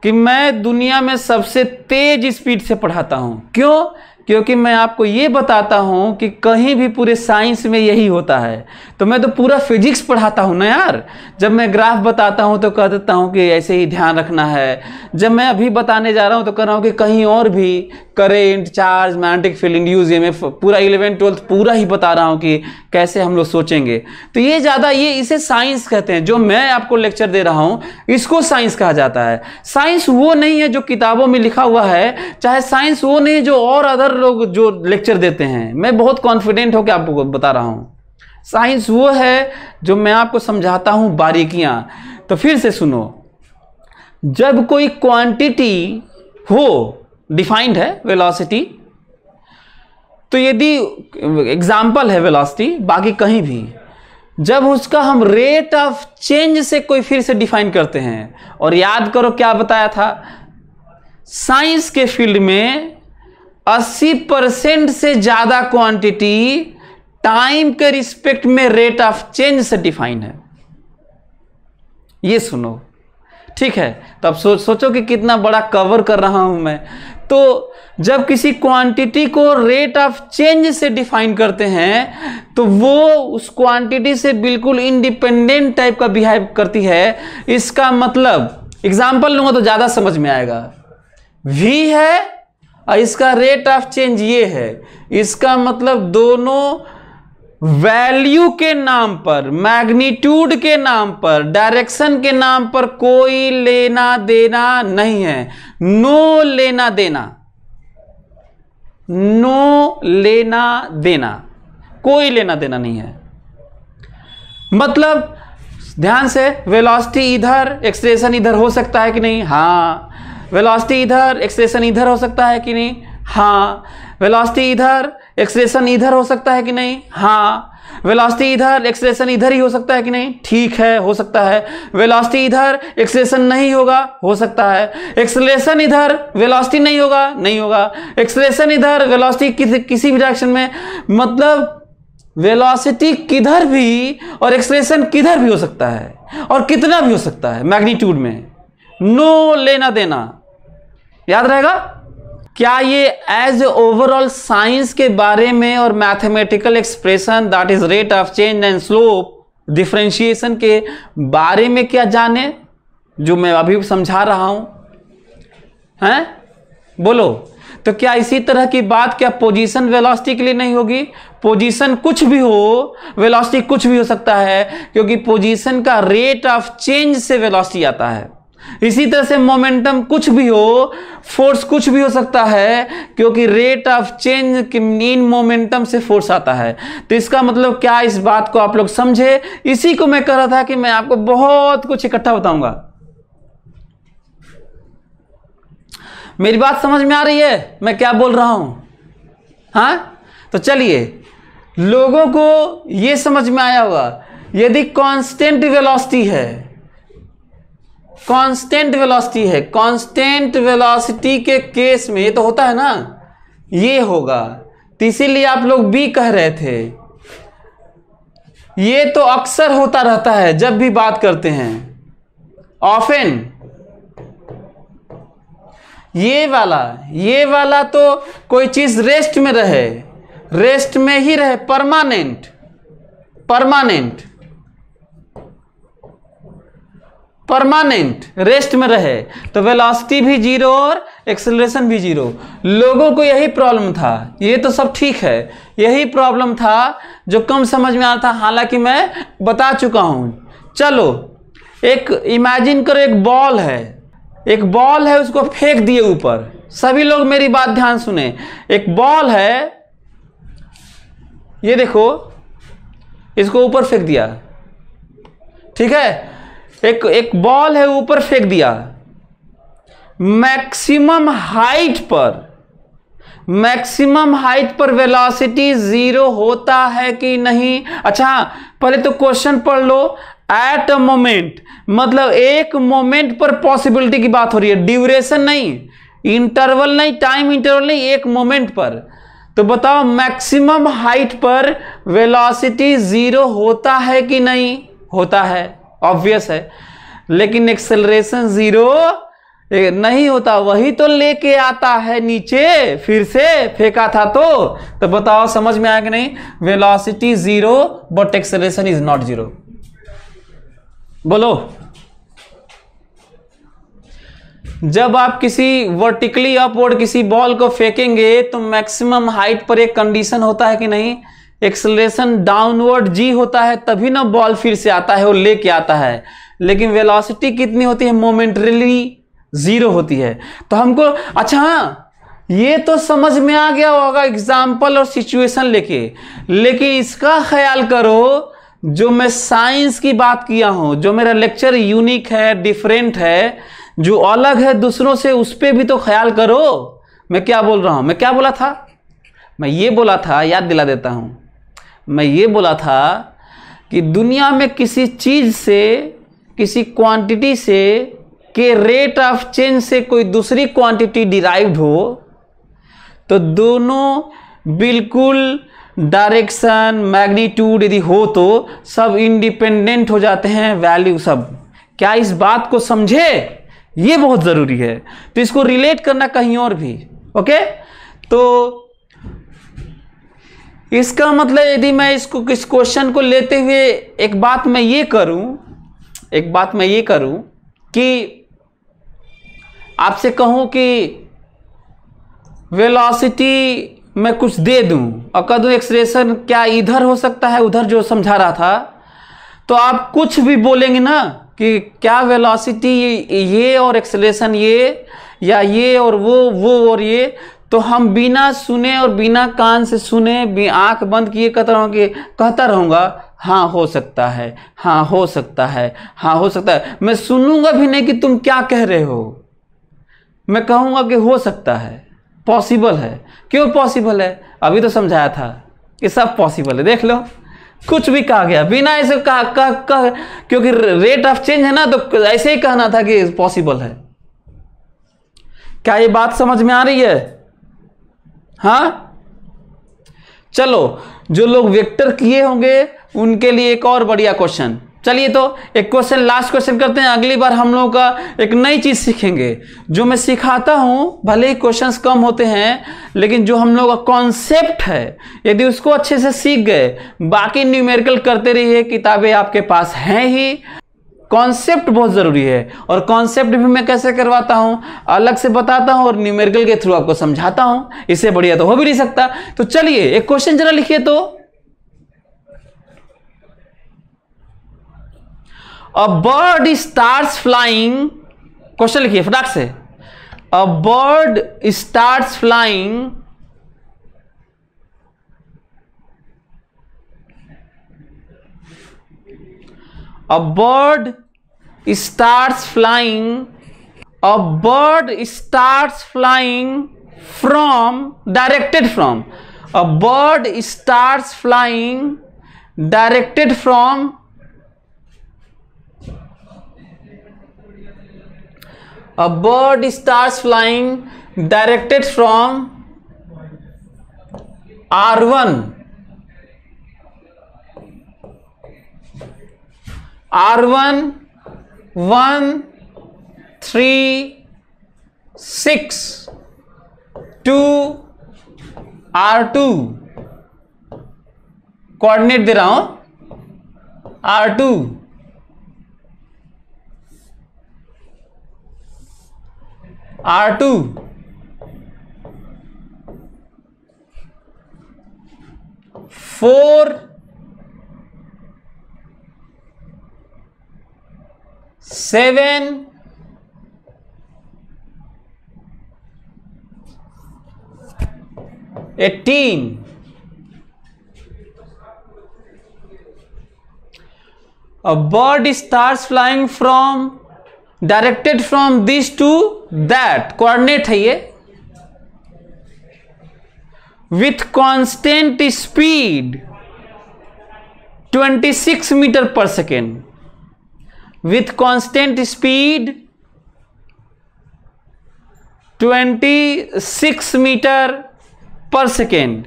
Speaker 1: कि मैं दुनिया में सबसे तेज स्पीड से पढ़ाता हूं। क्यों? क्योंकि मैं आपको ये बताता हूं कि कहीं भी पूरे साइंस में यही होता है। तो मैं तो पूरा फिजिक्स पढ़ाता हूं ना यार। जब मैं ग्राफ बताता हूं तो कह देता हूं कि ऐसे ही ध्यान रखना है। जब मैं अभी बताने जा रहा हूं तो कह रहा हूं कि कहीं और भी current, charge, magnetic field, induce EMF, पूरा 11th 12th पूरा ही बता रहा हूं कि कैसे हम लोग सोचेंगे। तो ये ज़्यादा इसे साइंस कहते हैं। जो मैं आपको लेक्चर दे रहा हूं इसको साइंस कहा जाता है। साइंस वो नहीं है जो किताबों में लिखा हुआ है, चाहे साइंस वो नहीं जो और अदर लोग जो लेक्चर देते हैं। मैं बहुत कॉन्फिडेंट होकर आपको बता रहा हूं, साइंस वो है जो मैं आपको समझाता हूं बारीकियां। तो फिर से सुनो, जब कोई क्वांटिटी हो, डिफाइंड है वेलोसिटी, तो यदि एग्जाम्पल है वेलोसिटी, बाकी कहीं भी जब उसका हम रेट ऑफ चेंज से कोई फिर से डिफाइन करते हैं, और याद करो क्या बताया था, साइंस के फील्ड में 80% से ज्यादा क्वांटिटी टाइम के रिस्पेक्ट में रेट ऑफ चेंज से डिफाइन है। ये सुनो, ठीक है? तो अब सोचो कि कितना बड़ा कवर कर रहा हूं मैं। तो जब किसी क्वांटिटी को रेट ऑफ चेंज से डिफाइन करते हैं तो वो उस क्वांटिटी से बिल्कुल इंडिपेंडेंट टाइप का बिहेव करती है। इसका मतलब एग्जांपल लूंगा तो ज्यादा समझ में आएगा। v है और इसका रेट ऑफ चेंज ये है। इसका मतलब दोनों वैल्यू के नाम पर, मैग्नीट्यूड के नाम पर, डायरेक्शन के नाम पर कोई लेना देना नहीं है। नो लेना देना, नो लेना देना, कोई लेना देना नहीं है। मतलब ध्यान से, वेलोसिटी इधर, एक्सेलरेशन इधर हो सकता है कि नहीं? हाँ। वेलोसिटी इधर, एक्सेलरेशन इधर हो सकता है कि नहीं? हाँ। वेलोसिटी इधर, एक्सेलरेशन इधर हो सकता है कि नहीं? हाँ। वेलोसिटी इधर, एक्सेलरेशन इधर ही हो सकता है कि नहीं? ठीक है, हो सकता है। वेलोसिटी इधर, एक्सेलरेशन नहीं होगा, हो सकता है। एक्सेलरेशन इधर, वेलोसिटी नहीं होगा, नहीं होगा। एक्सेलरेशन इधर, वेलोसिटी किसी भी डायरेक्शन में, मतलब वेलोसिटी किधर भी और एक्सेलरेशन किधर भी हो सकता है, और कितना भी हो सकता है मैग्नीट्यूड में। नो लेना देना, याद रहेगा? क्या ये एज ओवरऑल साइंस के बारे में और mathematical expression that is rate of change and slope differentiation के बारे में क्या जाने, जो मैं अभी समझा रहा हूं? हैं? बोलो। तो क्या इसी तरह की बात क्या पोजीशन वेलोसिटी के लिए नहीं होगी? पोजीशन कुछ भी हो, वेलोसिटी कुछ भी हो सकता है, क्योंकि पोजीशन का रेट ऑफ चेंज से वेलोसिटी आता है। इसी तरह से मोमेंटम कुछ भी हो, फोर्स कुछ भी हो सकता है, क्योंकि rate of change in momentum से फोर्स आता है। तो इसका मतलब क्या, इस बात को आप लोग समझे? इसी को मैं कह रहा था कि मैं आपको बहुत कुछ इकट्ठा बताऊंगा। मेरी बात समझ में आ रही है मैं क्या बोल रहा हूं? हाँ, तो चलिए, लोगों को यह समझ में आया होगा, यदि कांस्टेंट वेलोसिटी है, कांस्टेंट वेलोसिटी है, कांस्टेंट वेलोसिटी के केस में ये तो होता है ना, ये होगा। तो इसीलिए आप लोग भी कह रहे थे, ये तो अक्सर होता रहता है जब भी बात करते हैं, ऑफन। ये वाला तो कोई चीज रेस्ट में रहे, रेस्ट में ही रहे, परमानेंट, परमानेंट रेस्ट में रहे, तो वेलोसिटी भी जीरो और एक्सेलरेशन भी जीरो। लोगों को यही प्रॉब्लम था। ये तो सब ठीक है, यही प्रॉब्लम था जो कम समझ में आता, हालांकि मैं बता चुका हूं। चलो, एक इमेजिन करो, एक बॉल है, उसको फेंक दिए ऊपर। सभी लोग मेरी बात ध्यान सुने। एक बॉल है, ये देखो, इसको ऊपर फेंक दिया, ठीक है? एक बॉल है, ऊपर फेंक दिया। मैक्सिमम हाइट पर वेलोसिटी जीरो होता है कि नहीं? अच्छा, पहले तो क्वेश्चन पढ़ लो। एट अ मोमेंट, मतलब एक मोमेंट पर पॉसिबिलिटी की बात हो रही है, ड्यूरेशन नहीं, इंटरवल नहीं, टाइम इंटरवल नहीं, एक मोमेंट पर। तो बताओ मैक्सिमम हाइट पर वेलोसिटी 0 होता है कि नहीं? होता है, ऑब्वियस है। लेकिन एक्सेलरेशन 0 नहीं होता, वही तो लेके आता है नीचे, फिर से फेंका था तो बताओ समझ में आया कि नहीं? Velocity 0 but acceleration is not 0। बोलो। जब आप किसी वर्टिकली अपवर्ड किसी बॉल को फेंकेंगे तो मैक्सिमम हाइट पर एक कंडीशन होता है कि नहीं? एक्सेलरेशन डाउनवर्ड जी होता है, तभी ना बॉल फिर से आता है और लेके आता है। लेकिन वेलोसिटी कितनी होती है? मोमेंटरीली 0 होती है। तो हमको अच्छा हाँ, ये तो समझ में आ गया होगा एग्जाम्पल और सिचुएशन लेके, लेकिन इसका ख्याल करो जो मैं साइंस की बात किया हूं, जो मेरा लेक्चर यूनिक है, डिफरेंट है, जो अलग है दूसरों से, उस पर भी तो ख्याल करो। मैं क्या बोल रहा हूं? मैं क्या बोला था? मैं ये बोला था, याद दिला देता हूं, मैं ये बोला था कि दुनिया में किसी चीज से, किसी क्वांटिटी से के रेट ऑफ चेंज से कोई दूसरी क्वांटिटी डिराइव्ड हो तो दोनों बिल्कुल डायरेक्शन, मैग्नीट्यूड यदि हो तो सब इंडिपेंडेंट हो जाते हैं, वैल्यू सब। क्या इस बात को समझे? ये बहुत जरूरी है। तो इसको रिलेट करना कहीं और भी। ओके, तो इसका मतलब यदि मैं इस क्वेश्चन को लेते हुए एक बात मैं ये करूं कि आपसे कहूं कि वेलोसिटी मैं कुछ दे दूं और कह दूं एक्सेलरेशन क्या इधर हो सकता है, उधर जो समझा रहा था, तो आप कुछ भी बोलेंगे ना कि क्या वेलोसिटी ये और एक्सेलरेशन ये, या ये और वो और ये, तो हम बिना सुने और बिना कान से सुने, आंख बंद किए कहता रहूंगा हाँ हो सकता है, हाँ हो सकता है, हाँ हो सकता है। मैं सुनूंगा भी नहीं कि तुम क्या कह रहे हो, मैं कहूंगा कि हो सकता है, पॉसिबल है। क्यों पॉसिबल है? अभी तो समझाया था कि सब पॉसिबल है। देख लो, कुछ भी कहा गया बिना ऐसे कहा क्योंकि रेट ऑफ चेंज है ना, तो ऐसे ही कहना था कि पॉसिबल है। क्या ये बात समझ में आ रही है? हाँ, चलो, जो लोग वेक्टर किए होंगे उनके लिए एक और बढ़िया क्वेश्चन। चलिए तो एक क्वेश्चन, लास्ट क्वेश्चन करते हैं। अगली बार हम लोगों का एक नई चीज सीखेंगे। जो मैं सिखाता हूं, भले ही क्वेश्चंस कम होते हैं, लेकिन जो हम लोगों का कॉन्सेप्ट है, यदि उसको अच्छे से सीख गए, बाकी न्यूमेरिकल करते रहिए, किताबें आपके पास हैं ही। कॉन्सेप्ट बहुत जरूरी है, और कॉन्सेप्ट भी मैं कैसे करवाता हूं, अलग से बताता हूं और न्यूमेरिकल के थ्रू आपको समझाता हूं। इससे बढ़िया तो हो भी नहीं सकता। तो चलिए एक क्वेश्चन जरा लिखिए तो। A bird starts flying, question लिखिए फटाक से। A bird starts flying A bird starts flying. A bird starts flying from, directed from. A bird starts flying directed from. A bird starts flying directed from R1. R1 1 3 6 2 R2, coordinate दे रहा हूं, R2 R2 4 7 18. A bird starts flying from, directed from this to that, coordinate है ये, with constant speed 26 meter per second. With constant speed 26 meter पर second.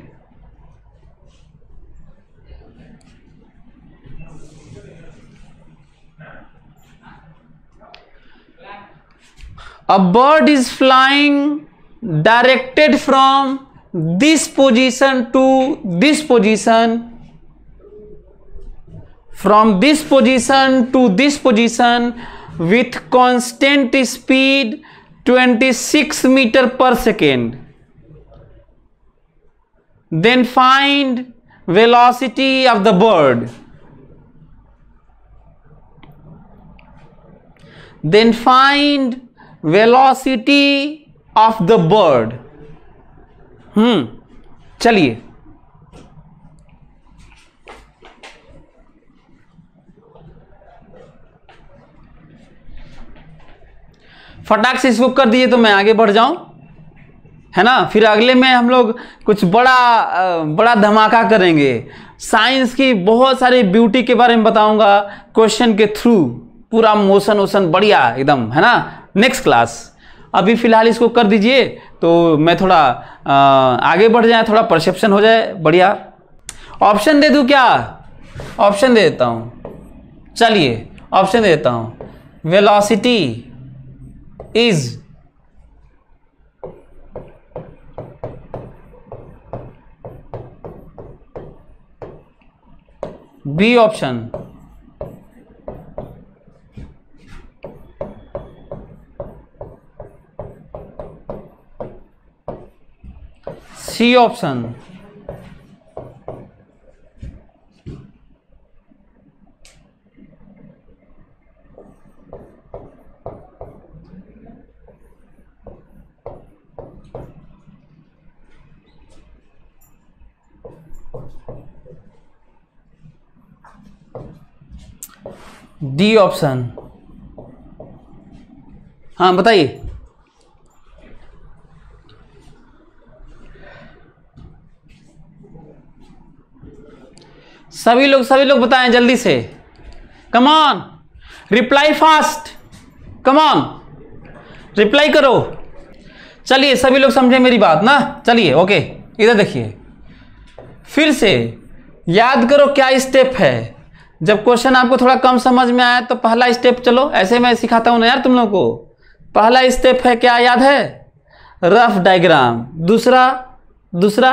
Speaker 1: A bird is flying directed from this position to this position, from this position to this position with constant speed 26 meter per second. Then find velocity of the bird. Then find velocity of the bird. चलिए फटाक से इसको कर दिए तो मैं आगे बढ़ जाऊं, है ना। फिर अगले में हम लोग कुछ बड़ा धमाका करेंगे। साइंस की बहुत सारी ब्यूटी के बारे में बताऊंगा क्वेश्चन के थ्रू, पूरा मोशन वोशन बढ़िया एकदम, है ना। Next class. अभी फिलहाल इसको कर दीजिए तो मैं थोड़ा आगे बढ़ जाए, थोड़ा परसेप्शन हो जाए बढ़िया। ऑप्शन दे दूं क्या? ऑप्शन दे देता हूं, चलिए ऑप्शन दे देता हूं। Velocity is B option, C option, D option. हाँ बताइए। सभी लोग बताएं जल्दी से। Come on, reply fast, come on, reply करो। चलिए सभी लोग समझे मेरी बात ना। चलिए ओके, इधर देखिए, फिर से याद करो क्या स्टेप है। जब क्वेश्चन आपको थोड़ा कम समझ में आया तो पहला स्टेप, चलो ऐसे मैं सिखाता हूं ना यार तुम लोगों को। पहला स्टेप है क्या, याद है? Rough diagram. दूसरा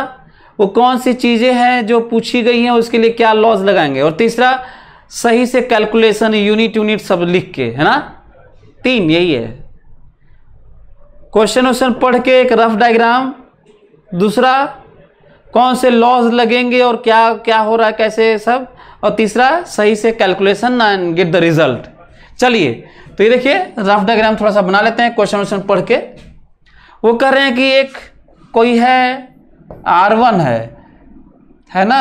Speaker 1: वो कौन सी चीजें हैं जो पूछी गई हैं उसके लिए क्या लॉज लगाएंगे, और तीसरा सही से कैलकुलेशन यूनिट सब लिख के, है ना। 3 यही है। क्वेश्चन पढ़ के एक रफ डायग्राम, दूसरा कौन से लॉज लगेंगे और क्या क्या हो रहा है कैसे सब, और तीसरा सही से calculation and get the result. चलिए तो ये देखिए रफ डायग्राम थोड़ा सा बना लेते हैं क्वेश्चन पढ़ के। वो कह रहे हैं कि एक कोई है R1 है ना,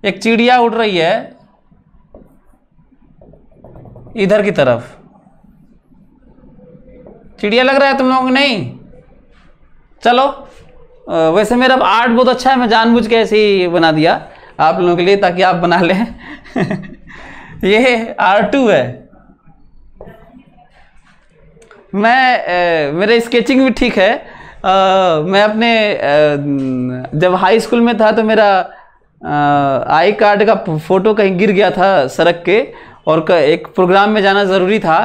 Speaker 1: एक चिड़िया उड़ रही है इधर की तरफ। चिड़िया लग रहा है तुम लोगों को? नहीं, चलो वैसे मेरा आर्ट बहुत अच्छा है, मैं जानबूझ के ऐसे ही बना दिया आप लोगों के लिए ताकि आप बना लें। ये R2 है। मेरे स्केचिंग भी ठीक है। मैं अपने जब हाई स्कूल में था तो मेरा आई कार्ड का फोटो कहीं गिर गया था सड़क के, और एक प्रोग्राम में जाना ज़रूरी था,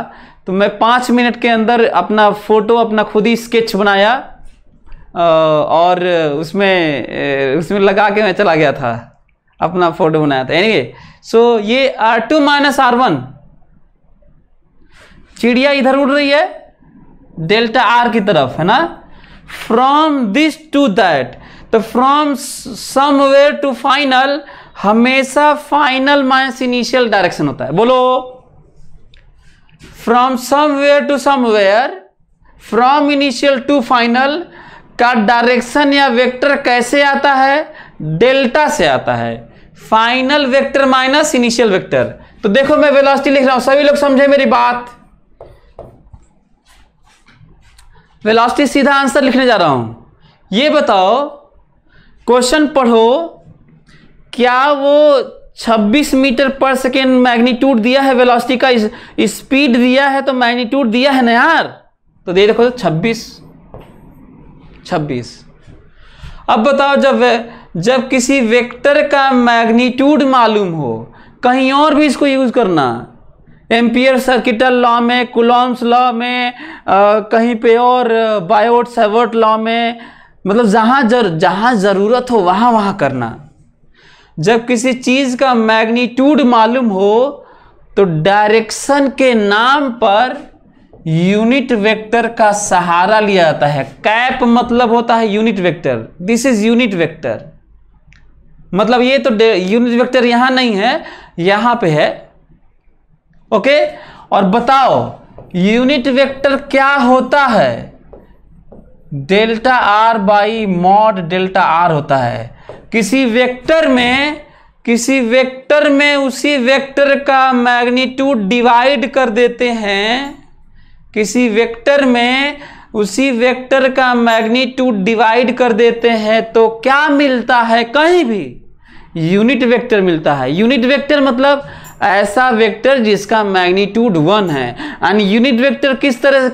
Speaker 1: तो मैं 5 मिनट के अंदर अपना फ़ोटो अपना खुद ही स्केच बनाया और उसमें लगा के मैं चला गया था, अपना फ़ोटो बनाया था। एनीवे सो ये R2 - R1, चिड़िया इधर उड़ रही है डेल्टा R की तरफ, है ना। फ्रॉम दिस टू दैट, तो फ्रॉम समवेयर टू फाइनल हमेशा फाइनल माइनस इनिशियल डायरेक्शन होता है। बोलो, from somewhere to somewhere, from initial to final का डायरेक्शन या वेक्टर कैसे आता है? डेल्टा से आता है। Final vector minus initial vector. तो देखो मैं वेलोसिटी लिख रहा हूं, सभी लोग समझे मेरी बात। वेलोसिटी सीधा आंसर लिखने जा रहा हूं। ये बताओ, क्वेश्चन पढ़ो, क्या वो 26 मीटर पर सेकेंड मैग्नीट्यूड दिया है वेलोसिटी का, स्पीड दिया है तो मैग्नीट्यूड दिया है ना यार। तो दे देखो 26 अब बताओ, जब किसी वेक्टर का मैग्नीट्यूड मालूम हो, कहीं और भी इसको यूज करना, एम्पियर सर्किटल लॉ में, कूलॉम्स लॉ में, कहीं पे और बायोट सेवर्ट लॉ में, मतलब जहां जरूरत हो वहां करना। जब किसी चीज का मैग्नीट्यूड मालूम हो तो डायरेक्शन के नाम पर यूनिट वेक्टर का सहारा लिया जाता है। कैप मतलब होता है unit vector, this is unit vector. मतलब ये तो यूनिट वेक्टर यहां नहीं है, यहां पे है। ओके, और बताओ यूनिट वेक्टर क्या होता है? Delta R by mod delta R होता है। किसी वेक्टर में उसी वेक्टर का मैग्नीट्यूड डिवाइड कर देते हैं, किसी वेक्टर में उसी वेक्टर का मैग्नीट्यूड डिवाइड कर देते हैं तो क्या मिलता है? कहीं भी यूनिट वेक्टर मिलता है। यूनिट वेक्टर मतलब ऐसा वेक्टर जिसका मैग्नीट्यूड 1 है। एंड यूनिट वेक्टर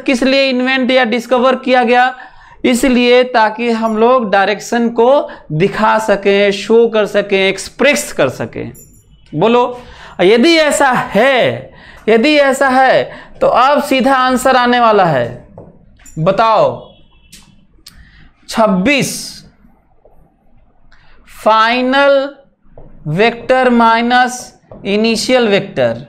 Speaker 1: किस लिए इन्वेंट या डिस्कवर किया गया? इसलिए ताकि हम लोग डायरेक्शन को दिखा सकें, शो कर सकें, एक्सप्रेस कर सकें। बोलो, यदि ऐसा है तो अब सीधा आंसर आने वाला है। बताओ 26 final vector minus initial vector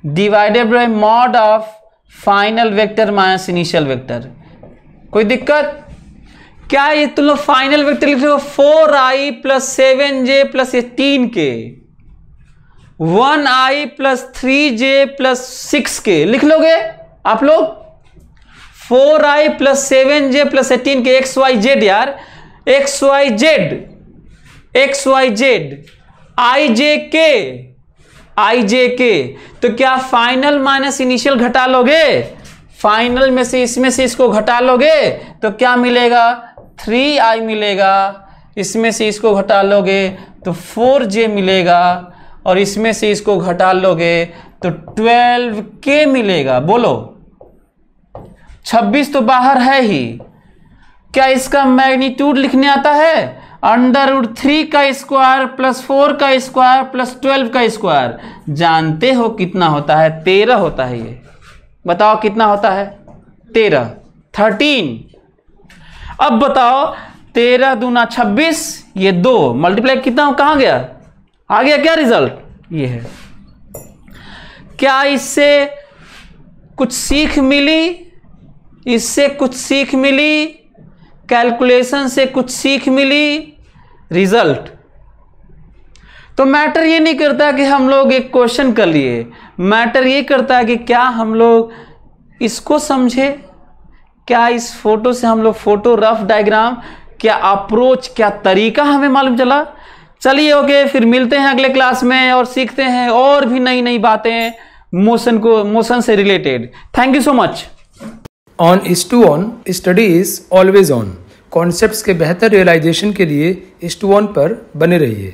Speaker 1: divided by mod of final vector minus initial vector. कोई दिक्कत? क्या ये तुम लोग फाइनल वेक्टर लिख रहे हो? 4i plus 7j plus 18k, 1i plus 3j plus 6k लिख लोगे आप लोग? 4i plus 7j plus 18k xyz यार, xyz ijk। तो क्या फाइनल माइनस इनिशियल घटा लोगे? फाइनल में से इसमें से इसको घटा लोगे तो क्या मिलेगा? 3i मिलेगा। इसमें से इसको घटा लोगे तो 4j मिलेगा, और इसमें से इसको घटा लोगे तो 12k मिलेगा। बोलो 26 तो बाहर है ही। क्या इसका मैग्नीट्यूड लिखने आता है? √3 का स्क्वायर प्लस 4 का स्क्वायर प्लस 12 का स्क्वायर। जानते हो कितना होता है? 13 होता है ये। बताओ कितना होता है? 13। अब बताओ 13 दूना 26, ये 2 मल्टीप्लाई कितना कहां गया? आ गया क्या रिजल्ट? ये है। क्या इससे कुछ सीख मिली? इससे कुछ सीख मिली? कैलकुलेशन से कुछ सीख मिली? रिजल्ट तो मैटर ये नहीं करता कि हम लोग एक क्वेश्चन कर लिए, मैटर ये करता है कि क्या हम लोग इसको समझे, क्या इस फोटो से हम लोग फोटो रफ डायग्राम, क्या अप्रोच, क्या तरीका हमें मालूम चला। चलिए ओके, फिर मिलते हैं अगले क्लास में और सीखते हैं और भी नई बातें मोशन से related. Thank you so much.
Speaker 2: On IS2ON study is always on. Concepts के बेहतर रियलाइजेशन के लिए IS2ON पर बने रहिए।